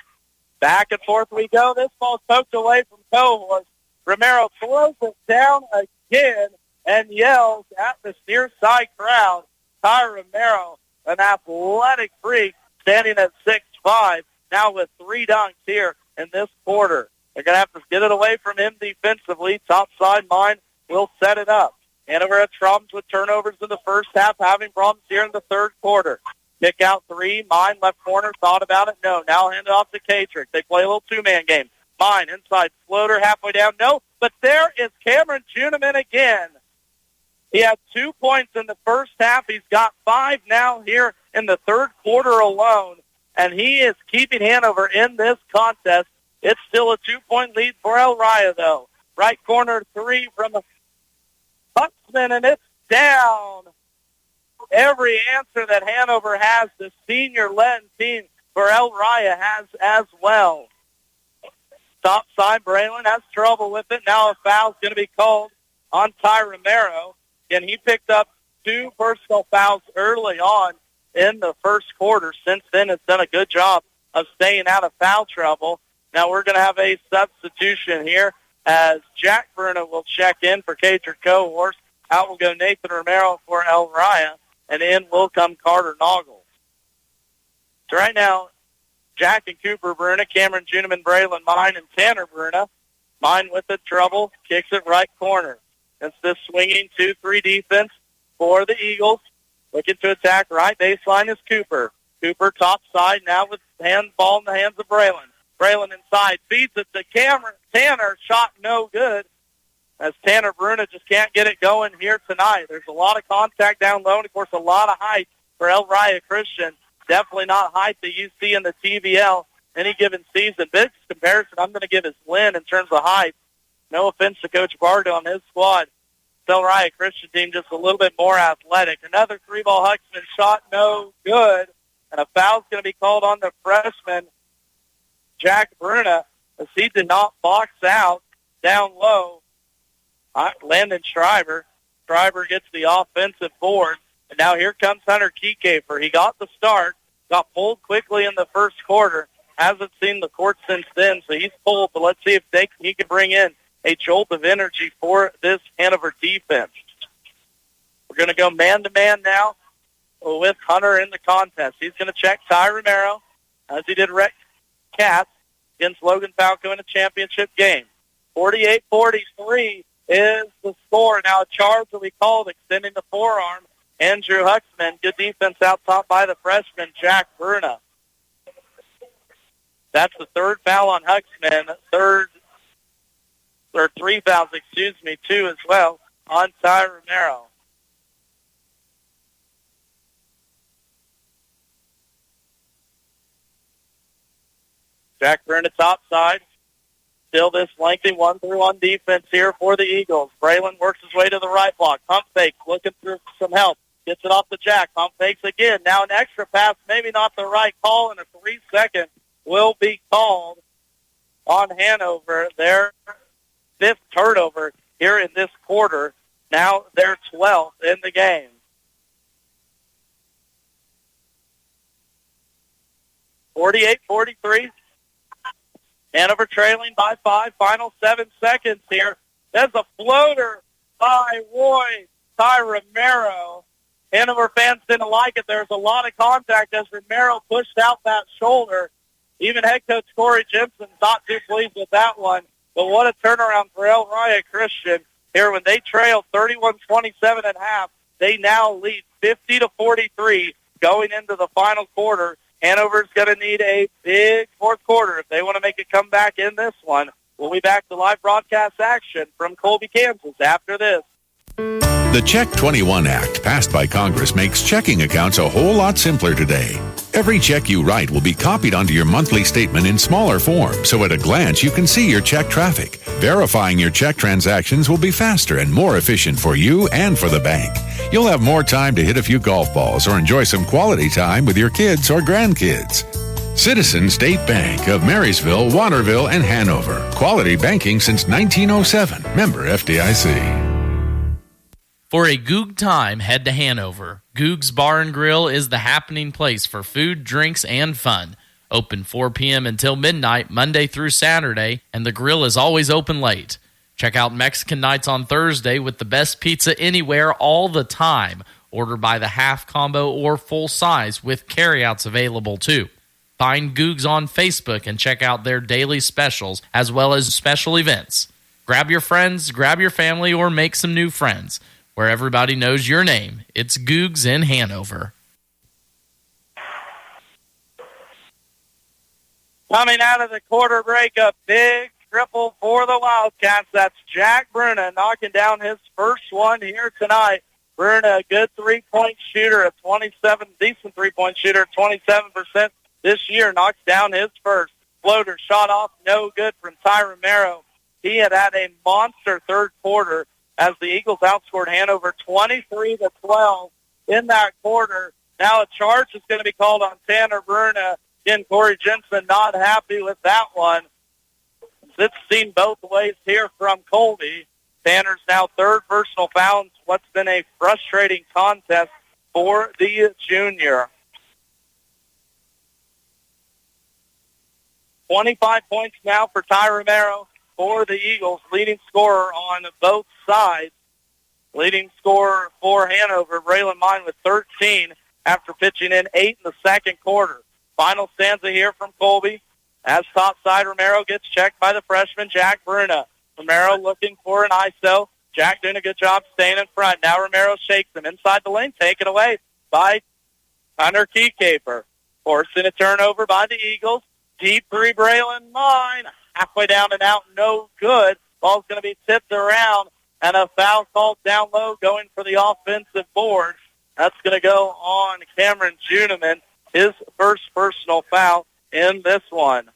Back and forth we go. This ball's poked away from Cohorts. Romero throws it down again and yells at the near side crowd. Ty Romero, an athletic freak, standing at 6'5", now with 3 dunks here in this quarter. They're going to have to get it away from him defensively. Top side Mine will set it up. Hanover had problems with turnovers in the first half, having problems here in the third quarter. Kick out 3. Mine left corner, thought about it. No. Now hand it off to Kadrick. They play a little 2-man game. Mine inside floater halfway down. No. But there is Cameron Juneman again. He had 2 points in the first half. He's got 5 now here in the third quarter alone. And he is keeping Hanover in this contest. It's still a 2-point lead for Elyria, though. Right corner 3 from Huxman, and it's down. Every answer that Hanover has, the senior-led team for Elyria has as well. Top side, Braylon has trouble with it. Now a foul's going to be called on Ty Romero. Again, he picked up 2 personal fouls early on in the first quarter. Since then, has done a good job of staying out of foul trouble. Now we're going to have a substitution here as Jack Bruna will check in for Cager Cohorse. Out will go Nathan Romero for Elyria, and in will come Carter Noggle. So right now, Jack and Cooper Bruna, Cameron Juneman, Braylon Mine, and Tanner Bruna. Mine with the trouble, kicks it right corner. It's this swinging 2-3 defense for the Eagles. Looking to attack right baseline is Cooper. Cooper top side now with ball in the hands of Braylon. Braylon inside, feeds it to Cameron. Tanner, shot no good, as Tanner Bruna just can't get it going here tonight. There's a lot of contact down low, and of course a lot of height for Elyria Christian. Definitely not height that you see in the TVL any given season. Biggest comparison I'm going to give is Lynn in terms of height. No offense to Coach Bardo on his squad. Elyria Christian team just a little bit more athletic. Another 3-ball Huxman shot no good, and a foul's going to be called on the freshman, Jack Bruna, as he did not box out down low. Landon Schreiber. Schreiber gets the offensive board, and now here comes Hunter Kiekefer. He got the start, got pulled quickly in the first quarter, hasn't seen the court since then, so he's pulled, but let's see if he can bring in a jolt of energy for this Hanover defense. We're going to go man-to-man now with Hunter in the contest. He's going to check Ty Romero, as he did Rex Katz against Logan Falco in a championship game. 48-43 is the score. Now a charge will be called, extending the forearm. Andrew Huxman, good defense out top by the freshman, Jack Bruna. That's the third foul on Huxman. Three fouls, two as well on Ty Romero. Jack Bruna top side. Still this lengthy 1-through-1 defense here for the Eagles. Braylon works his way to the right block. Pump fake, looking for some help. Gets it off the Jack. Pump fakes again. Now an extra pass, maybe not the right call, and a 3-second will be called on Hanover. Their fifth turnover here in this quarter. Now they're 12th in the game. (48-43). Hanover trailing by 5. Final 7 seconds here. There's a floater by Roy Ty Romero. Hanover fans didn't like it. There's a lot of contact as Romero pushed out that shoulder. Even head coach Corey Jensen's not too pleased with that one. But what a turnaround for Elyria Christian here when they trailed 31-27 at half. They now lead 50-43 going into the final quarter. Hanover's going to need a big fourth quarter if they want to make a comeback in this one. We'll be back to live broadcast action from Colby, Kansas after this.
The Check 21 Act, passed by Congress, makes checking accounts a whole lot simpler today. Every check you write will be copied onto your monthly statement in smaller form, so at a glance you can see your check traffic. Verifying your check transactions will be faster and more efficient for you and for the bank. You'll have more time to hit a few golf balls or enjoy some quality time with your kids or grandkids. Citizen State Bank of Marysville, Waterville, and Hanover. Quality banking since 1907. Member FDIC.
For a Goog time, head to Hanover. Goog's Bar and Grill is the happening place for food, drinks, and fun. Open 4 p.m. until midnight, Monday through Saturday, and the grill is always open late. Check out Mexican nights on Thursday with the best pizza anywhere all the time. Order by the half combo or full size with carryouts available too. Find Googs on Facebook and check out their daily specials as well as special events. Grab your friends, grab your family, or make some new friends. Where everybody knows your name, it's Googs in Hanover.
Coming out of the quarter break, a big triple for the Wildcats. That's Jack Bruna knocking down his first one here tonight. Bruna, a good three-point shooter, decent three-point shooter, 27% this year, knocks down his first. Floater shot off, no good from Ty Romero. He had a monster third quarter as the Eagles outscored Hanover 23-12 in that quarter. Now a charge is going to be called on Tanner Bruna. Again, Corey Jensen not happy with that one. It's seen both ways here from Colby. Tanner's now third personal foul in what's been a frustrating contest for the junior. 25 points now for Ty Romero for the Eagles, leading scorer on both sides. Leading scorer for Hanover, Braylon Mine with 13 after pitching in 8 in the second quarter. Final stanza here from Colby. As topside, Romero gets checked by the freshman, Jack Bruna. Romero looking for an ISO. Jack doing a good job staying in front. Now Romero shakes him inside the lane, taken away by Hunter Keycaper. Forcing a turnover by the Eagles. Deep three, Braylon Mine. Halfway down and out, no good. Ball's going to be tipped around, and a foul called down low going for the offensive board. That's going to go on Cameron Juneman, his first personal foul in this one.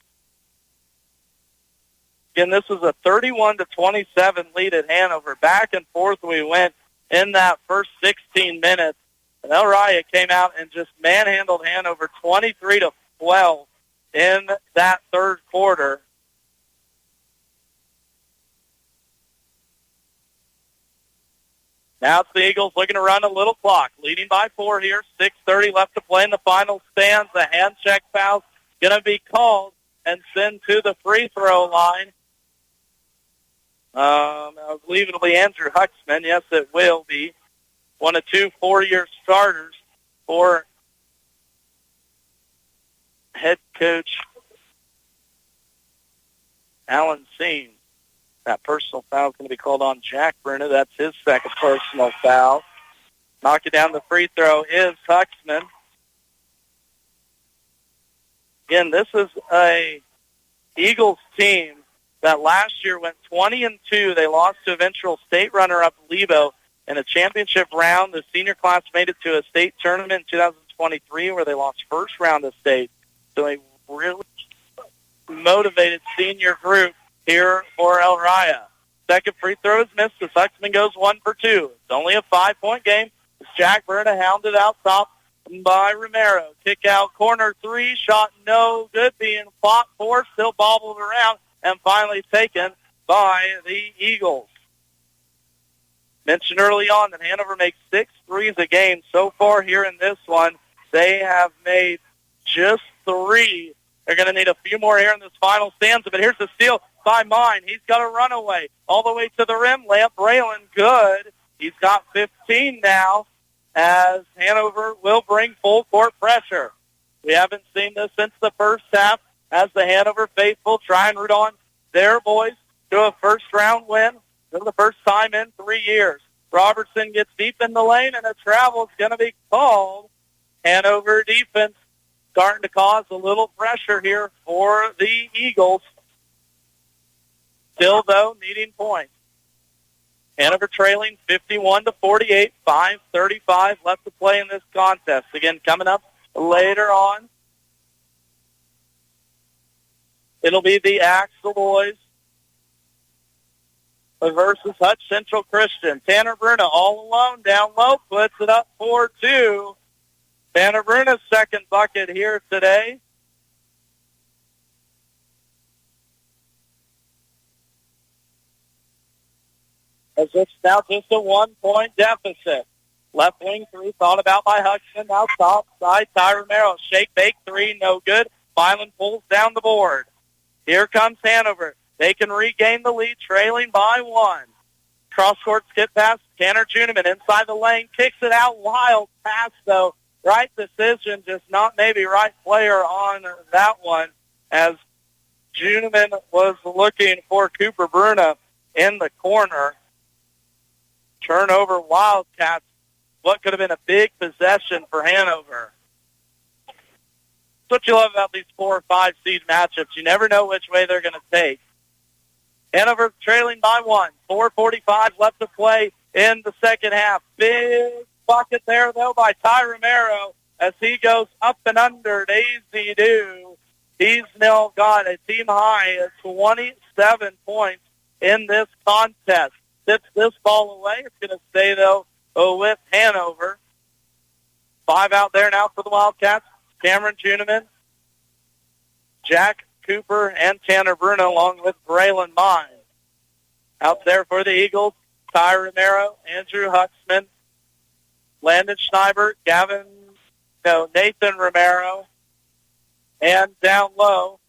Again, this was a 31-27 lead at Hanover. Back and forth we went in that first 16 minutes. And Elyria came out and just manhandled Hanover 23-12 in that third quarter. Now it's the Eagles looking to run a little clock, leading by 4 here. 6:30 left to play in the final stands. The hand check foul's going to be called and sent to the free throw line. I believe it'll be Andrew Huxman. Yes, it will be. One of 2 4-year starters for head coach Alan Seam. That personal foul is going to be called on Jack Bruna. That's his second personal foul. Knocking down the free throw is Huxman. Again, this is a Eagles team that last year went 20-2. They lost to eventual state runner-up Lebo in a championship round. The senior class made it to a state tournament in 2023 where they lost first round of state. So a really motivated senior group here for Elyria. Second free throw is missed as Huxman goes 1 for 2. It's only a 5-point game. It's Jack Bruna hounded out top by Romero. Kick out corner 3, shot no good, being fought for, still bobbled around, and finally taken by the Eagles. Mentioned early on that Hanover makes 6 threes a game. So far here in this one, they have made just 3. They're going to need a few more here in this final stanza, but here's the steal by Mine. He's got a runaway all the way to the rim. Layup Braylon, good. He's got 15 now as Hanover will bring full court pressure. We haven't seen this since the first half as the Hanover faithful try and root on their boys to a first-round win for the first time in 3 years. Robertson gets deep in the lane, and a travel is going to be called. Hanover defense starting to cause a little pressure here for the Eagles. Still, though, needing points. Hanover trailing 51-48, 5:35 left to play in this contest. Again, coming up later on, it'll be the Axel boys versus Hutch Central Christian. Tanner Bruna all alone down low, puts it up 4-2. Tanner Bruna's second bucket here today. As it's now just a 1-point deficit. Left wing 3 thought about by Huxton. Now top side, Ty Romero. Shake, bake 3, no good. Byland pulls down the board. Here comes Hanover. They can regain the lead, trailing by 1. Cross-court skip pass. Tanner Juneman inside the lane. Kicks it out. Wild pass, though. Right decision, just not maybe right player on that one, as Juneman was looking for Cooper Bruna in the corner. Turnover Wildcats. What could have been a big possession for Hanover. That's what you love about these 4 or 5 seed matchups. You never know which way they're going to take. Hanover trailing by 1. 4:45 left to play in the second half. Big bucket there, though, by Ty Romero as he goes up and under Daisy Do. He's now got a team high at 27 points in this contest. Tips this ball away. It's going to stay, though, with Hanover. 5 out there now for the Wildcats. Cameron Juneman, Jack Cooper, and Tanner Bruna, along with Braylon Mine. Out there for the Eagles, Ty Romero, Andrew Huxman, Landon Schneiber, Nathan Romero, and down low,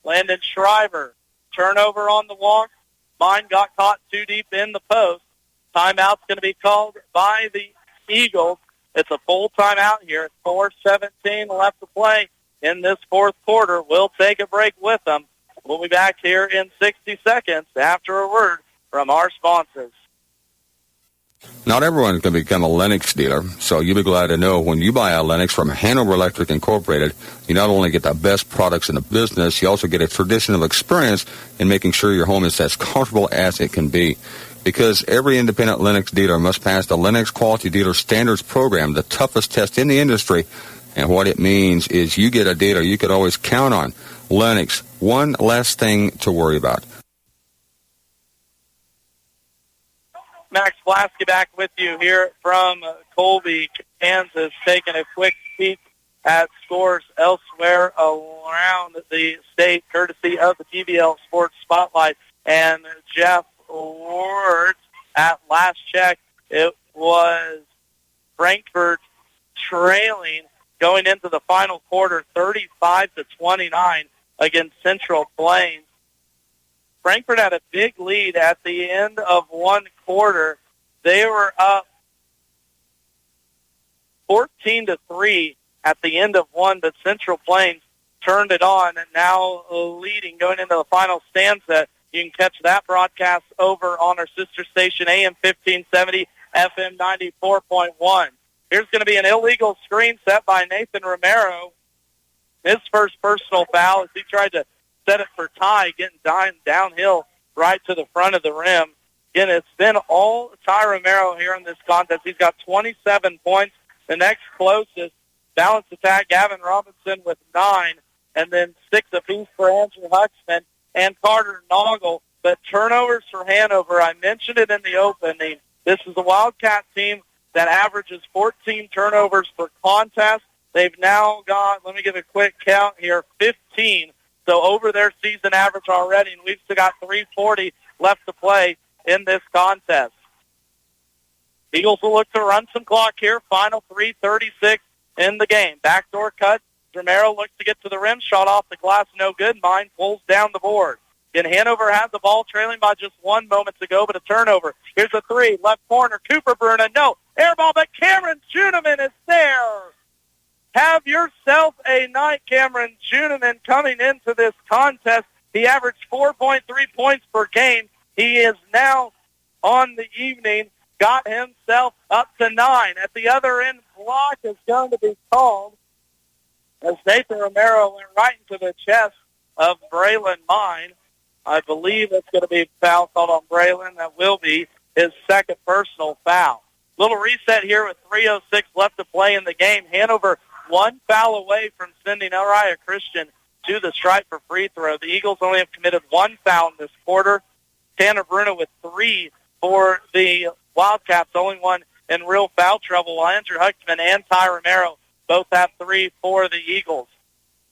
Landon Shriver. Turnover on the walk. Mine got caught too deep in the post. Timeout's going to be called by the Eagles. It's a full timeout here. It's 4:17 left to play in this fourth quarter. We'll take a break with them. We'll be back here in 60 seconds after a word from our sponsors.
Not everyone can become a Lennox dealer, so you'll be glad to know when you buy a Lennox from Hanover Electric Incorporated, you not only get the best products in the business, you also get a tradition of experience in making sure your home is as comfortable as it can be. Because every independent Lennox dealer must pass the Lennox Quality Dealer Standards Program, the toughest test in the industry. And what it means is you get a dealer you could always count on. Lennox, one less thing to worry about.
Max Blasky back with you here from Colby, Kansas, taking a quick peek at scores elsewhere around the state, courtesy of the TVL Sports Spotlight. And Jeff Ward, at last check, it was Frankfurt trailing going into the final quarter, 35-29 against Central Plains. Frankfurt had a big lead at the end of one quarter. They were up 14-3 at the end of one, but Central Plains turned it on and now leading going into the final stanza. You can catch that broadcast over on our sister station, AM 1570, FM 94.1. Here's going to be an illegal screen set by Nathan Romero. His first personal foul as he tried to set it for Ty, getting downhill right to the front of the rim. Again, it's been all Ty Romero here in this contest. He's got 27 points. The next closest, balanced attack, Gavin Robinson with 9, and then 6 apiece for Andrew Huxman and Carter Noggle. But turnovers for Hanover, I mentioned it in the opening. This is a Wildcat team that averages 14 turnovers per contest. They've now got, let me give a quick count here, 15. So over their season average already, and we've still got 3:40 left to play in this contest. Eagles will look to run some clock here. Final 3:36 in the game. Backdoor cut. Romero looks to get to the rim. Shot off the glass, no good. Mine pulls down the board. Again, Hanover had the ball trailing by just 1 moment ago, but a turnover. Here's a three. Left corner. Cooper Bruna. No. Air ball, but Cameron Juneman is there. Have yourself a night, Cameron Juneman, coming into this contest. He averaged 4.3 points per game. He is now on the evening, got himself up to 9. At the other end, block is going to be called as Nathan Romero went right into the chest of Braylon Mine. I believe it's going to be a foul called on Braylon. That will be his second personal foul. Little reset here with 3:06 left to play in the game. Hanover one foul away from sending Elyria Christian to the stripe for free throw. The Eagles only have committed one foul in this quarter. Tanner Bruno with 3 for the Wildcats, only one in real foul trouble, while Andrew Huxman and Ty Romero both have 3 for the Eagles.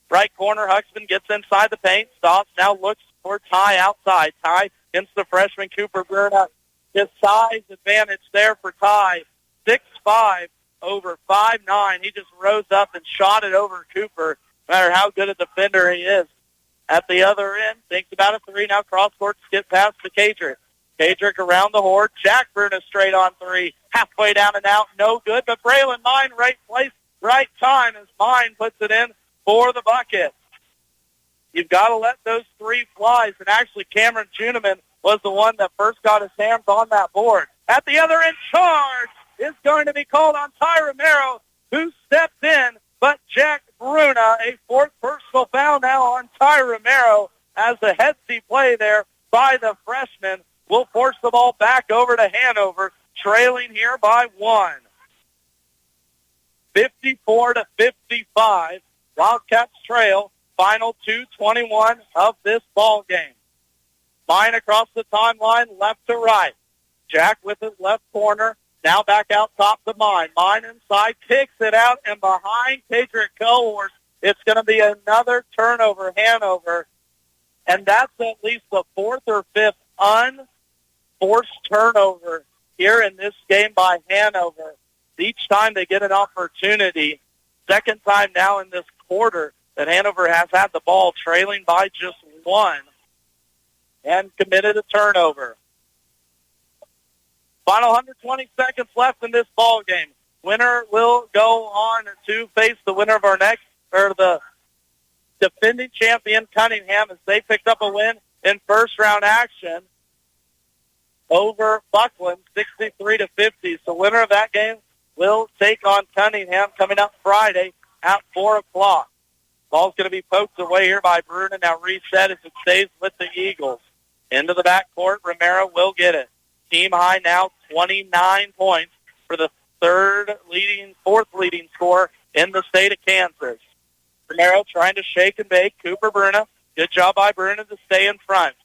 Right corner, Huxman gets inside the paint, stops, now looks for Ty outside. Ty against the freshman Cooper Bruna. His size advantage there for Ty, 6'5", over 5'9". He just rose up and shot it over Cooper, no matter how good a defender he is. At the other end, thinks about a 3, now cross-court skip pass to Kadrick. Kadrick around the horn. Jack Bruna straight on 3. Halfway down and out, no good, but Braylon Mine, right place, right time, as Mine puts it in for the bucket. You've got to let those 3 fly, and actually Cameron Juneman was the one that first got his hands on that board. At the other end, charge is going to be called on Ty Romero, who stepped in, but Jack Bruna, a 4th personal foul now on Ty Romero, as the headsy play there by the freshman will force the ball back over to Hanover, trailing here by 1. 54-55, Wildcats trail, final 2:21 of this ball game. Mine across the timeline, left to right. Jack with his left corner, now back out top to Mine. Mine inside, kicks it out, and behind Kadrick Cohorse, it's going to be another turnover, Hanover. And that's at least the 4th or 5th unforced turnover here in this game by Hanover. Each time they get an opportunity, second time now in this quarter that Hanover has had the ball trailing by just one and committed a turnover. Final 120 seconds left in this ball game. Winner will go on to face the winner of the defending champion Cunningham, as they picked up a win in first round action over Buckland, 63-50. So winner of that game will take on Cunningham coming up Friday at 4 o'clock. Ball's going to be poked away here by Bruno. Now reset as it stays with the Eagles. Into the backcourt, Romero will get it. Team high now, 29 points for the fourth leading scorer in the state of Kansas. Romero trying to shake and bake. Cooper Bruna. Good job by Bruna to stay in front.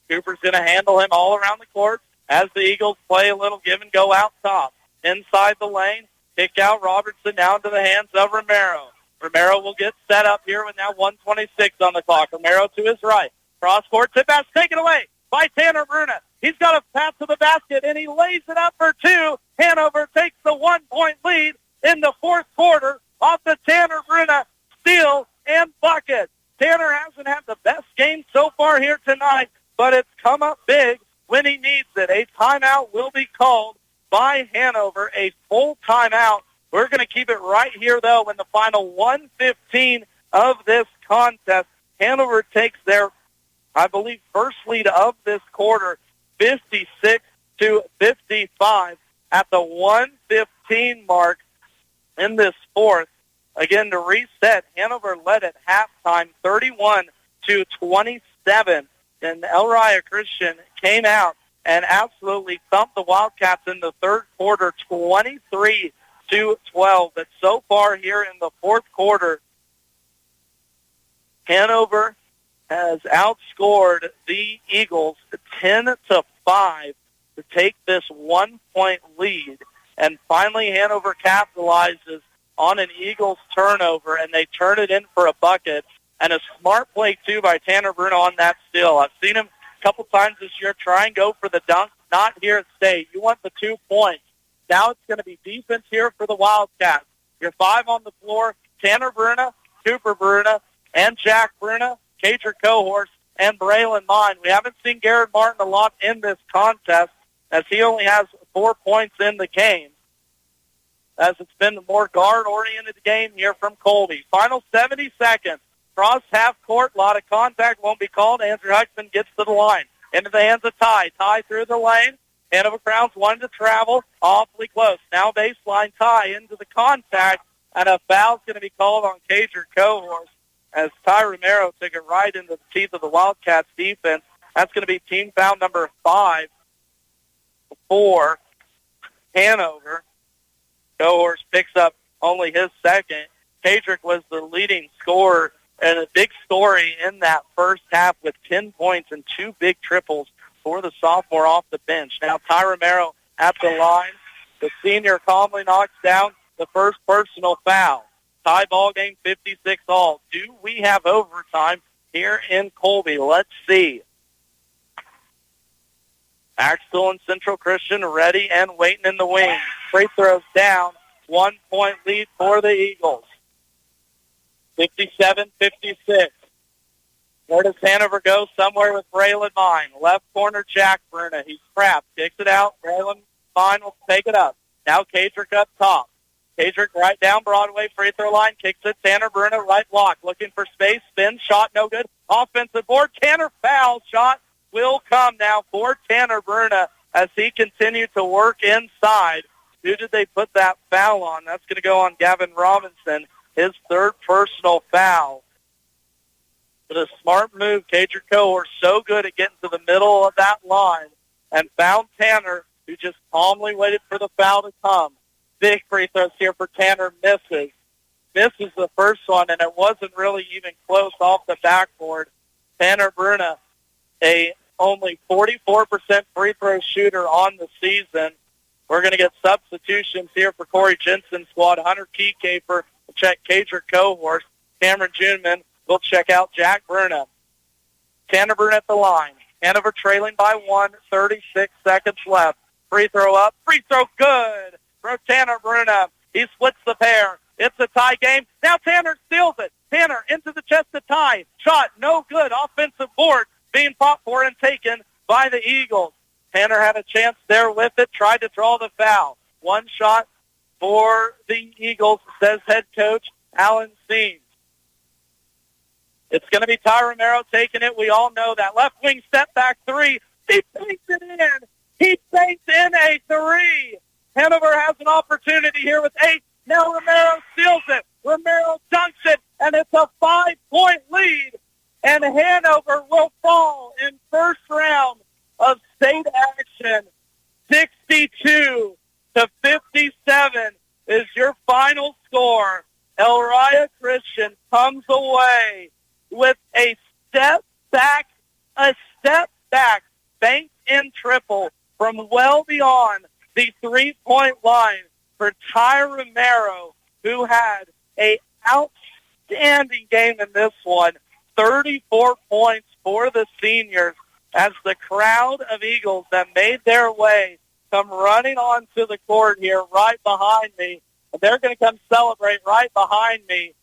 Cooper's going to handle him all around the court as the Eagles play a little give and go out top. Inside the lane, kick out Robertson now into the hands of Romero. Romero will get set up here with now 1:26 on the clock. Romero to his right. Cross-court tip pass taken away by Tanner Bruna. He's got a pass to the basket, and he lays it up for two. Hanover takes the 1-point lead in the fourth quarter off the Tanner Bruna steal and bucket. Tanner hasn't had the best game so far here tonight, but it's come up big when he needs it. A timeout will be called by Hanover, a full timeout. We're going to keep it right here, though, in the final 1:15 of this contest. Hanover takes their, I believe, first lead of this quarter, 56-55 at the 1:15 mark in this fourth. Again, to reset, Hanover led at halftime 31-27, and Elyria Christian came out and absolutely thumped the Wildcats in the third quarter, 23-12. But so far here in the fourth quarter, Hanover has outscored the Eagles 10-5 to take this 1-point lead. And finally, Hanover capitalizes on an Eagles turnover, and they turn it in for a bucket. And a smart play, too, by Tanner Bruno on that steal. I've seen him a couple times this year try and go for the dunk, not here at State. You want the 2 points. Now it's going to be defense here for the Wildcats. Your 5 on the floor, Tanner Bruna, Cooper Bruna, and Jack Bruna, Cager Cohorse, and Braylon Mine. We haven't seen Garrett Martin a lot in this contest, as he only has 4 points in the game, as it's been a more guard-oriented game here from Colby. Final 70 seconds. Cross half court, a lot of contact, won't be called. Andrew Huxton gets to the line. Into the hands of Ty. Ty through the lane. Hanover Crowns wanted to travel, awfully close. Now baseline Ty into the contact, and a foul's going to be called on Cager Cohorse as Ty Romero took it right into the teeth of the Wildcats defense. That's going to be team foul number 5 for Hanover. Cohorse picks up only his second. Cadrick was the leading scorer and a big story in that first half with 10 points and 2 big triples for the sophomore off the bench. Now Ty Romero at the line. The senior calmly knocks down the first personal foul. Tie ball game 56 all. Do we have overtime here in Colby? Let's see. Axel and Central Christian ready and waiting in the wing. Free throws down. 1-point lead for the Eagles. 57-56. Where does Hanover go? Somewhere with Braylon Mine. Left corner, Jack Bruna. He's trapped. Kicks it out. Braylon Mine will take it up. Now Cadrick up top. Cadrick right down Broadway. Free throw line. Kicks it. Tanner Bruna, right block. Looking for space. Spin. Shot no good. Offensive board. Tanner foul. Shot will come now for Tanner Bruna as he continued to work inside. Who did they put that foul on? That's going to go on Gavin Robinson, his third personal foul. But a smart move. Cager Cohorse so good at getting to the middle of that line and found Tanner, who just calmly waited for the foul to come. Big free throws here for Tanner. Misses the first one, and it wasn't really even close off the backboard. Tanner Bruna, a only 44% free throw shooter on the season. We're going to get substitutions here for Corey Jensen's squad. Hunter Keycaper will check Cager Cohorse. Cameron Juneman will check out Jack Bruna. Tanner Bruna at the line. Hanover trailing by 1, 36 seconds left. Free throw up. Free throw good for Tanner Bruna. He splits the pair. It's a tie game. Now Tanner steals it. Tanner into the chest to tie. Shot, no good. Offensive board being fought for and taken by the Eagles. Tanner had a chance there with it, tried to draw the foul. One shot for the Eagles, says head coach Alan Seams. It's going to be Ty Romero taking it. We all know that. Left wing step back three. He banks it in. He banks in a three. Hanover has an opportunity here with 8. Now Romero steals it. Romero dunks it, and it's a 5-point lead. And Hanover will fall in first round of state action. 62-57 is your final score. Elyria Christian comes away with a step back, banked in triple from well beyond the 3-point line for Ty Romero, who had an outstanding game in this one. 34 points for the seniors as the crowd of Eagles that made their way come running onto the court here right behind me. They're going to come celebrate right behind me.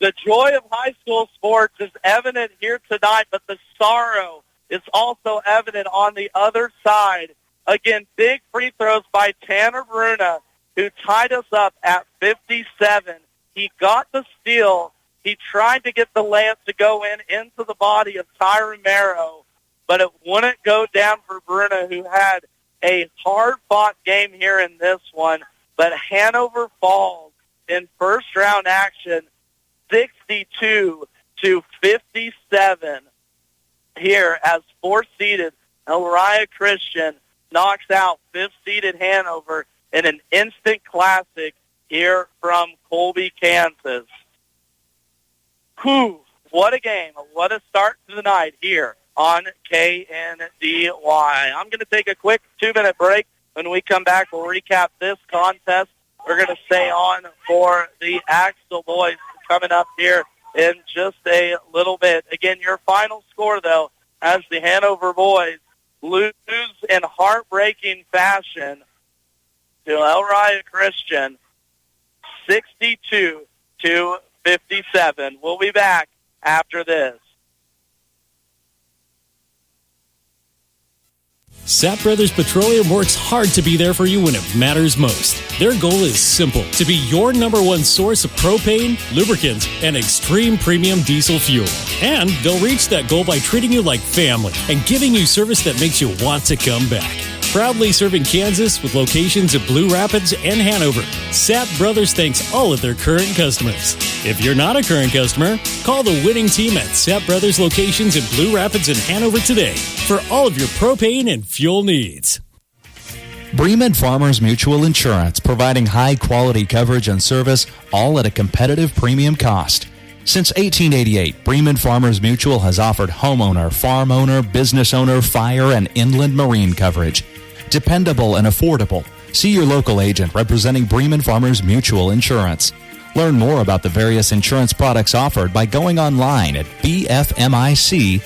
The joy of high school sports is evident here tonight, but the sorrow is also evident on the other side. Again, big free throws by Tanner Bruna, who tied us up at 57. He got the steal. He tried to get the layup to go into the body of Ty Romero, but it wouldn't go down for Bruna, who had a hard-fought game here in this one. But Hanover falls in first-round action, 62-57 here as 4th-seeded Elyria Christian knocks out 5th-seeded Hanover in an instant classic here from Colby, Kansas. Whew, what a game. What a start to the night here on KNDY. I'm going to take a quick 2-minute break. When we come back, we'll recap this contest. We're going to stay on for the Axtell boys coming up here in just a little bit. Again, your final score, though, as the Hanover boys lose in heartbreaking fashion to Elyria Christian, 62-57. We'll be back after this.
Sapp Brothers Petroleum works hard to be there for you when it matters most. Their goal is simple: to be your number one source of propane, lubricants, and extreme premium diesel fuel. And they'll reach that goal by treating you like family and giving you service that makes you want to come back. Proudly serving Kansas with locations at Blue Rapids and Hanover, Sapp Brothers thanks all of their current customers. If you're not a current customer, call the winning team at Sapp Brothers locations in Blue Rapids and Hanover today for all of your propane and fuel needs.
Bremen Farmers Mutual Insurance, providing high-quality coverage and service, all at a competitive premium cost. Since 1888, Bremen Farmers Mutual has offered homeowner, farm owner, business owner, fire, and inland marine coverage. Dependable and affordable. See your local agent representing Bremen Farmers Mutual Insurance. Learn more about the various insurance products offered by going online at bfmic.com.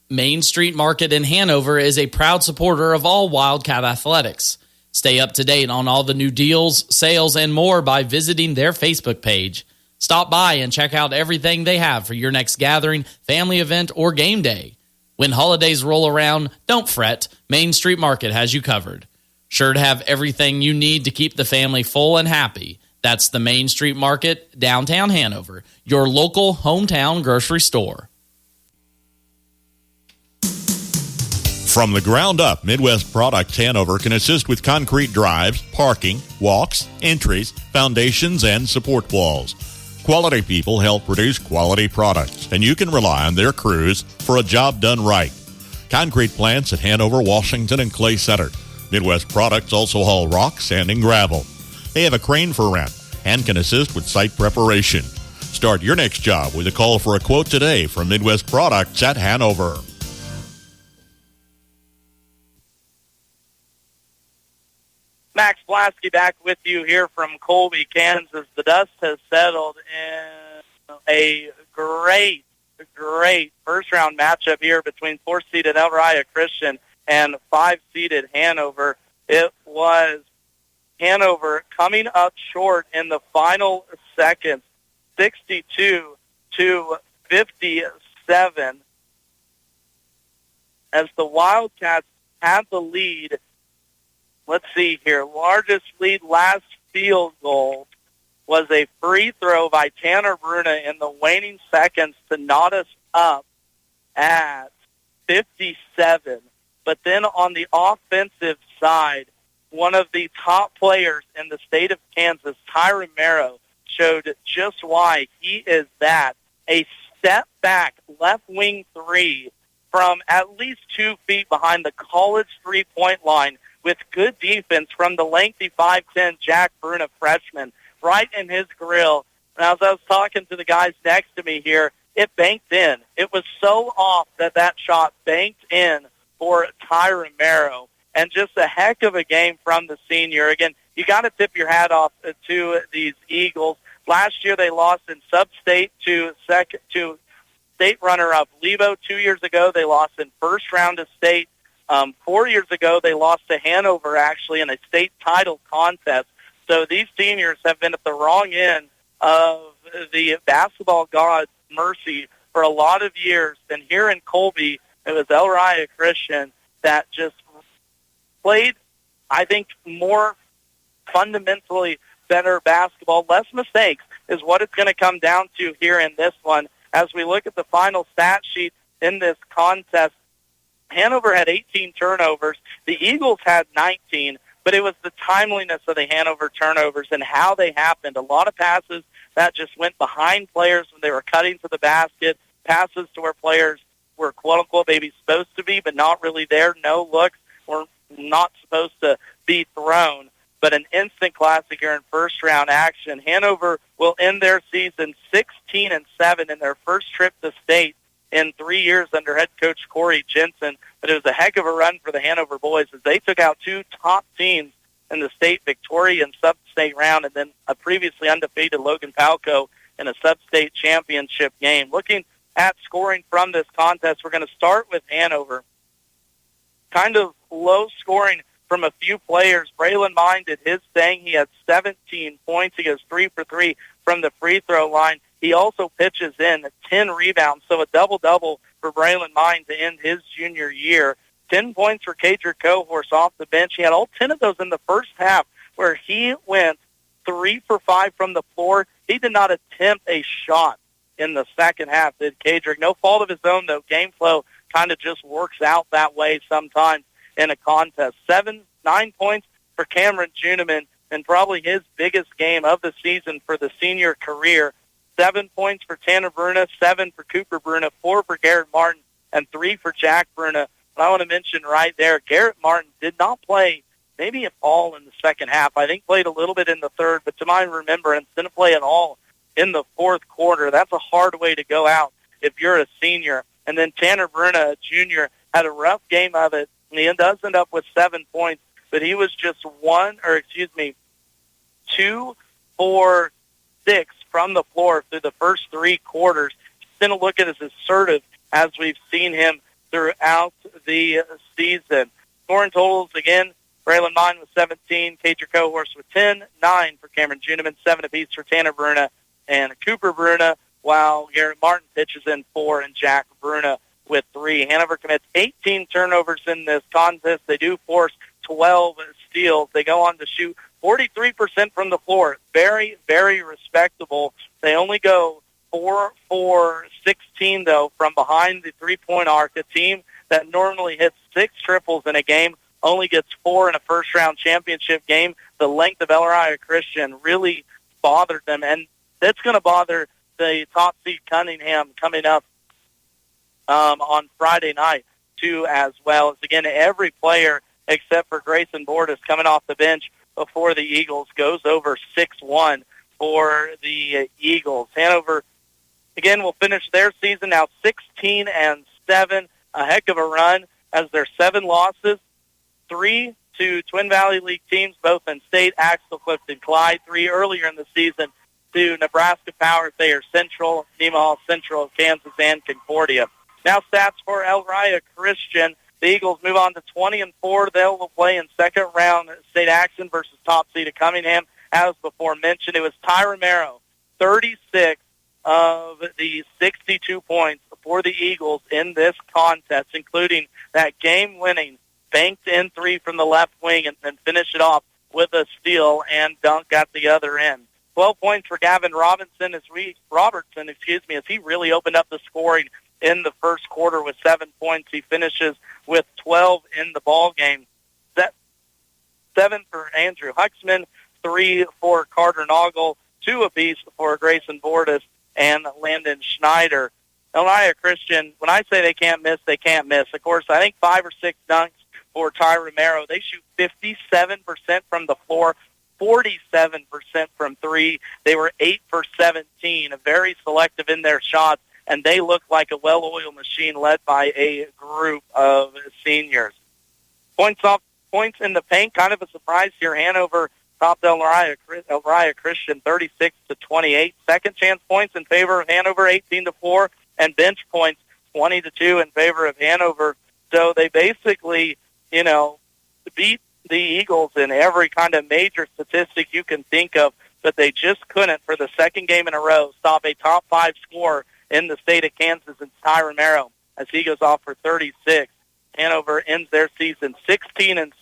Main Street Market in Hanover is a proud supporter of all Wildcat athletics. Stay up to date on all the new deals, sales, and more by visiting their Facebook page. Stop by and check out everything they have for your next gathering, family event, or game day. When holidays roll around, don't fret. Main Street Market has you covered. Sure to have everything you need to keep the family full and happy. That's the Main Street Market, downtown Hanover, your local hometown grocery store.
From the ground up, Midwest Products Hanover can assist with concrete drives, parking, walks, entries, foundations, and support walls. Quality people help produce quality products, and you can rely on their crews for a job done right. Concrete plants at Hanover, Washington, and Clay Center. Midwest Products also haul rock, sand, and gravel. They have a crane for rent and can assist with site preparation. Start your next job with a call for a quote today from Midwest Products at Hanover.
Max Blasky back with you here from Colby, Kansas. The dust has settled in a great first-round matchup here between 4th-seeded Elyria Christian and 5-seeded Hanover. It was Hanover coming up short in the final seconds, 62-57, as the Wildcats had the lead. Let's see here. Largest lead, last field goal was a free throw by Tanner Bruna in the waning seconds to knot us up at 57. But then on the offensive side, one of the top players in the state of Kansas, Ty Romero, showed just why he is that. A step back left wing three from at least 2 feet behind the college three-point line with good defense from the lengthy 5'10" Jack Bruna freshman right in his grill. And as I was talking to the guys next to me here, it banked in. It was so off that shot banked in for Ty Romero. And just a heck of a game from the senior. Again, you got to tip your hat off to these Eagles. Last year they lost in sub-state to state runner-up Levo. 2 years ago they lost in first round of state. 4 years ago they lost to Hanover, actually, in a state title contest. So these seniors have been at the wrong end of the basketball god's mercy for a lot of years. And here in Colby, it was Elyria Christian that just played, I think, more fundamentally better basketball. Less mistakes is what it's going to come down to here in this one. As we look at the final stat sheet in this contest, Hanover had 18 turnovers. The Eagles had 19, but it was the timeliness of the Hanover turnovers and how they happened. A lot of passes that just went behind players when they were cutting to the basket, passes to where players were, quote-unquote, maybe supposed to be, but not really there. No looks were not supposed to be thrown. But an instant classic here in first-round action. Hanover will end their season 16-7 in their first trip to state in 3 years under head coach Corey Jensen. But it was a heck of a run for the Hanover boys as they took out two top teams in the state, Victoria in sub-state round, and then a previously undefeated Logan Palco in a sub-state championship game. Looking at scoring from this contest, we're going to start with Hanover. Kind of low scoring from a few players. Braylon Mine did his thing. He had 17 points. He goes 3 for 3 from the free throw line. He also pitches in 10 rebounds, so a double-double for Braylon Mine to end his junior year. 10 points for Cadric Cohorse off the bench. He had all 10 of those in the first half, where he went 3 for 5 from the floor. He did not attempt a shot in the second half, did Cadric. No fault of his own, though. Game flow kind of just works out that way sometimes in a contest. 9 points for Cameron Juniman, and probably his biggest game of the season for the senior career. 7 points for Tanner Bruna, 7 for Cooper Bruna, 4 for Garrett Martin, and 3 for Jack Bruna. And I want to mention right there, Garrett Martin did not play maybe at all in the second half. I think played a little bit in the third, but to my remembrance, didn't play at all in the fourth quarter. That's a hard way to go out if you're a senior. And then Tanner Bruna, a junior, had a rough game of it, and he does end up with 7 points, but he was just 2 for 6 from the floor through the first 3 quarters. Didn't look at as assertive as we've seen him throughout the season. Scoring totals, again, Braylon Mine with 17, Cadric Cohorse with 10, 9 for Cameron Juniman, 7 apiece for Tanner Bruna and Cooper Bruna, while Garrett Martin pitches in 4 and Jack Bruna with 3. Hanover commits 18 turnovers in this contest. They do force 12 steals. They go on to shoot 43% from the floor. Very, very respectable. They only go 4 for 16, though, from behind the three-point arc. A team that normally hits 6 triples in a game only gets 4 in a first-round championship game. The length of Elyria Christian really bothered them, and that's going to bother the top seed Cunningham coming up on Friday night, too, as well. As, again, every player except for Grayson Bordas coming off the bench before the Eagles goes over 6-1 for the Eagles. Hanover, again, will finish their season now 16-7, a heck of a run as their 7 losses, 3 to Twin Valley League teams, both in state, Axtell, Clifton, Clyde, 3 earlier in the season to Nebraska Power, Thayer Central, Nemaha Central, Kansas, and Concordia. Now stats for Elyria Christian. The Eagles move on to 20-4. They will play in second round state action versus top seed of Cunningham. As before mentioned, it was Ty Romero, 36 of the 62 points for the Eagles in this contest, including that game-winning banked in three from the left wing and then finish it off with a steal and dunk at the other end. 12 points for Gavin Robertson as he really opened up the scoring in the first quarter with 7 points. He finishes with 12 in the ball game. 7 for Andrew Huxman, 3 for Carter Noggle, 2 apiece for Grayson Bordas and Landon Schneider. Elyria Christian, when I say they can't miss, they can't miss. Of course, I think 5 or 6 dunks for Ty Romero. They shoot 57% from the floor, 47% from three. They were 8 for 17, very selective in their shots, and they look like a well-oiled machine led by a group of seniors. Points in the paint, kind of a surprise here. Hanover topped Elyria Christian 36-28. Second chance points in favor of Hanover, 18-4, and bench points 20-2 in favor of Hanover. So they basically, beat the Eagles in every kind of major statistic you can think of, but they just couldn't, for the second game in a row, stop a top 5 scorer in the state of Kansas. It's Ty Romero as he goes off for 36. Hanover ends their season 16-7,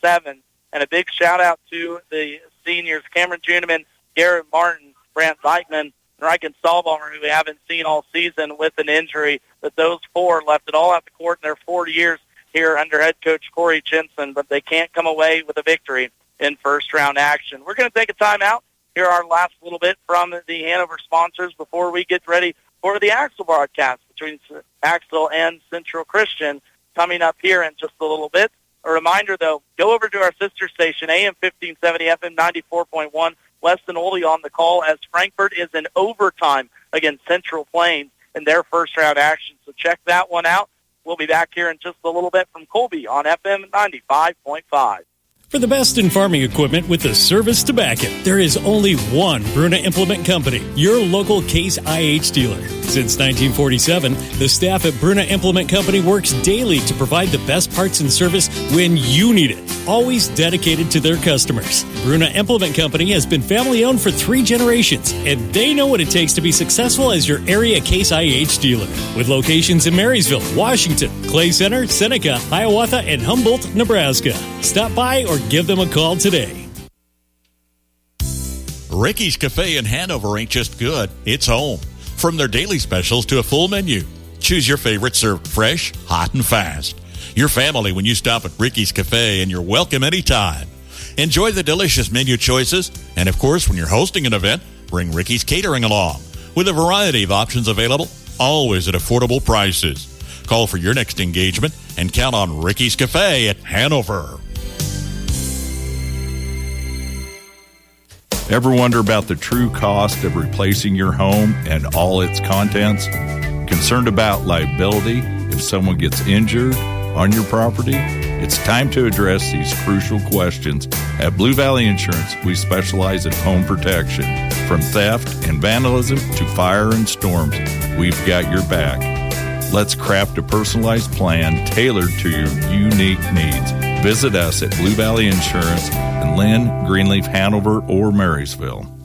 and a big shout-out to the seniors, Cameron Juneman, Garrett Martin, Brant Zeitman, and Riken Stahlbaumer, who we haven't seen all season with an injury, but those 4 left it all at the court in their 4 years here under head coach Corey Jensen, but they can't come away with a victory in first-round action. We're going to take a timeout, hear our last little bit from the Hanover sponsors before we get ready for the Axel broadcast between Axel and Central Christian coming up here in just a little bit. A reminder, though, go over to our sister station, AM 1570, FM 94.1, Weston Oldie on the call as Frankfort is in overtime against Central Plains in their first-round action. So check that one out. We'll be back here in just a little bit from Colby on FM 95.5.
For the best in farming equipment with the service to back it, there is only one Bruna Implement Company, your local Case IH dealer. Since 1947, the staff at Bruna Implement Company works daily to provide the best parts and service when you need it, always dedicated to their customers. Bruna Implement Company has been family-owned for 3 generations, and they know what it takes to be successful as your area Case IH dealer. With locations in Marysville, Washington, Clay Center, Seneca, Hiawatha, and Humboldt, Nebraska. Stop by or give them a call today.
Ricky's Cafe in Hanover ain't just good, it's home. From their daily specials to a full menu, choose your favorite served fresh, hot, and fast. Your family when you stop at Ricky's Cafe, and you're welcome anytime. Enjoy the delicious menu choices, and of course, when you're hosting an event, bring Ricky's Catering along. With a variety of options available, always at affordable prices. Call for your next engagement and count on Ricky's Cafe at Hanover.
Ever wonder about the true cost of replacing your home and all its contents? Concerned about liability if someone gets injured on your property? It's time to address these crucial questions. At Blue Valley Insurance, we specialize in home protection. From theft and vandalism to fire and storms, we've got your back. Let's craft a personalized plan tailored to your unique needs. Visit us at Blue Valley Insurance in Lynn, Greenleaf, Hanover, or Marysville.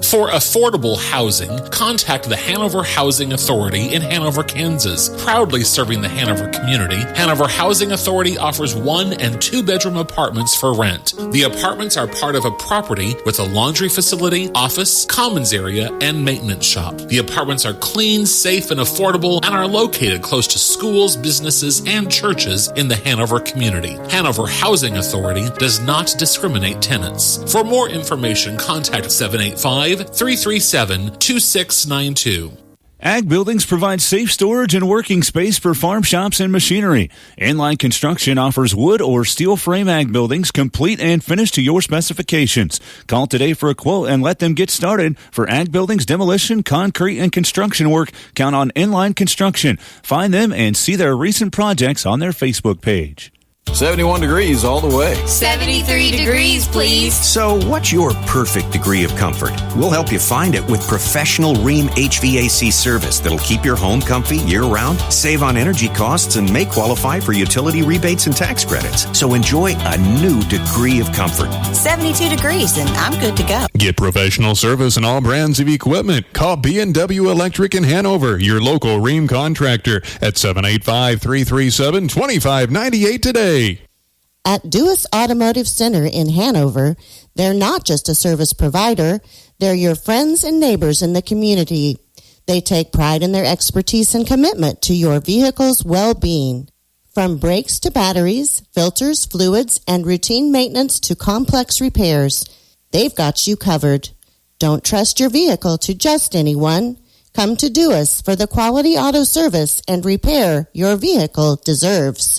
For affordable housing, contact the Hanover Housing Authority in Hanover, Kansas. Proudly serving the Hanover community, Hanover Housing Authority offers 1- and 2-bedroom apartments for rent. The apartments are part of a property with a laundry facility, office, commons area, and maintenance shop. The apartments are clean, safe, and affordable and are located close to schools, businesses, and churches in the Hanover community. Hanover Housing Authority does not discriminate tenants. For more information, contact 785-337-2692.
Ag Buildings provides safe storage and working space for farm shops and machinery. Inline Construction offers wood or steel frame ag buildings complete and finished to your specifications. Call today for a quote and let them get started. For ag buildings, demolition, concrete, and construction work, count on Inline Construction. Find them and see their recent projects on their Facebook page.
71 degrees all the way.
73 degrees, please.
So, what's your perfect degree of comfort? We'll help you find it with professional Rheem HVAC service that'll keep your home comfy year-round, save on energy costs, and may qualify for utility rebates and tax credits. So enjoy a new degree of comfort.
72 degrees, and I'm good to go.
Get professional service in all brands of equipment. Call B&W Electric in Hanover, your local Rheem contractor, at 785-337-2598 today.
At Dewis Automotive Center in Hanover, they're not just a service provider, they're your friends and neighbors in the community. They take pride in their expertise and commitment to your vehicle's well-being. From brakes to batteries, filters, fluids, and routine maintenance to complex repairs, they've got you covered. Don't trust your vehicle to just anyone. Come to Dewis for the quality auto service and repair your vehicle deserves.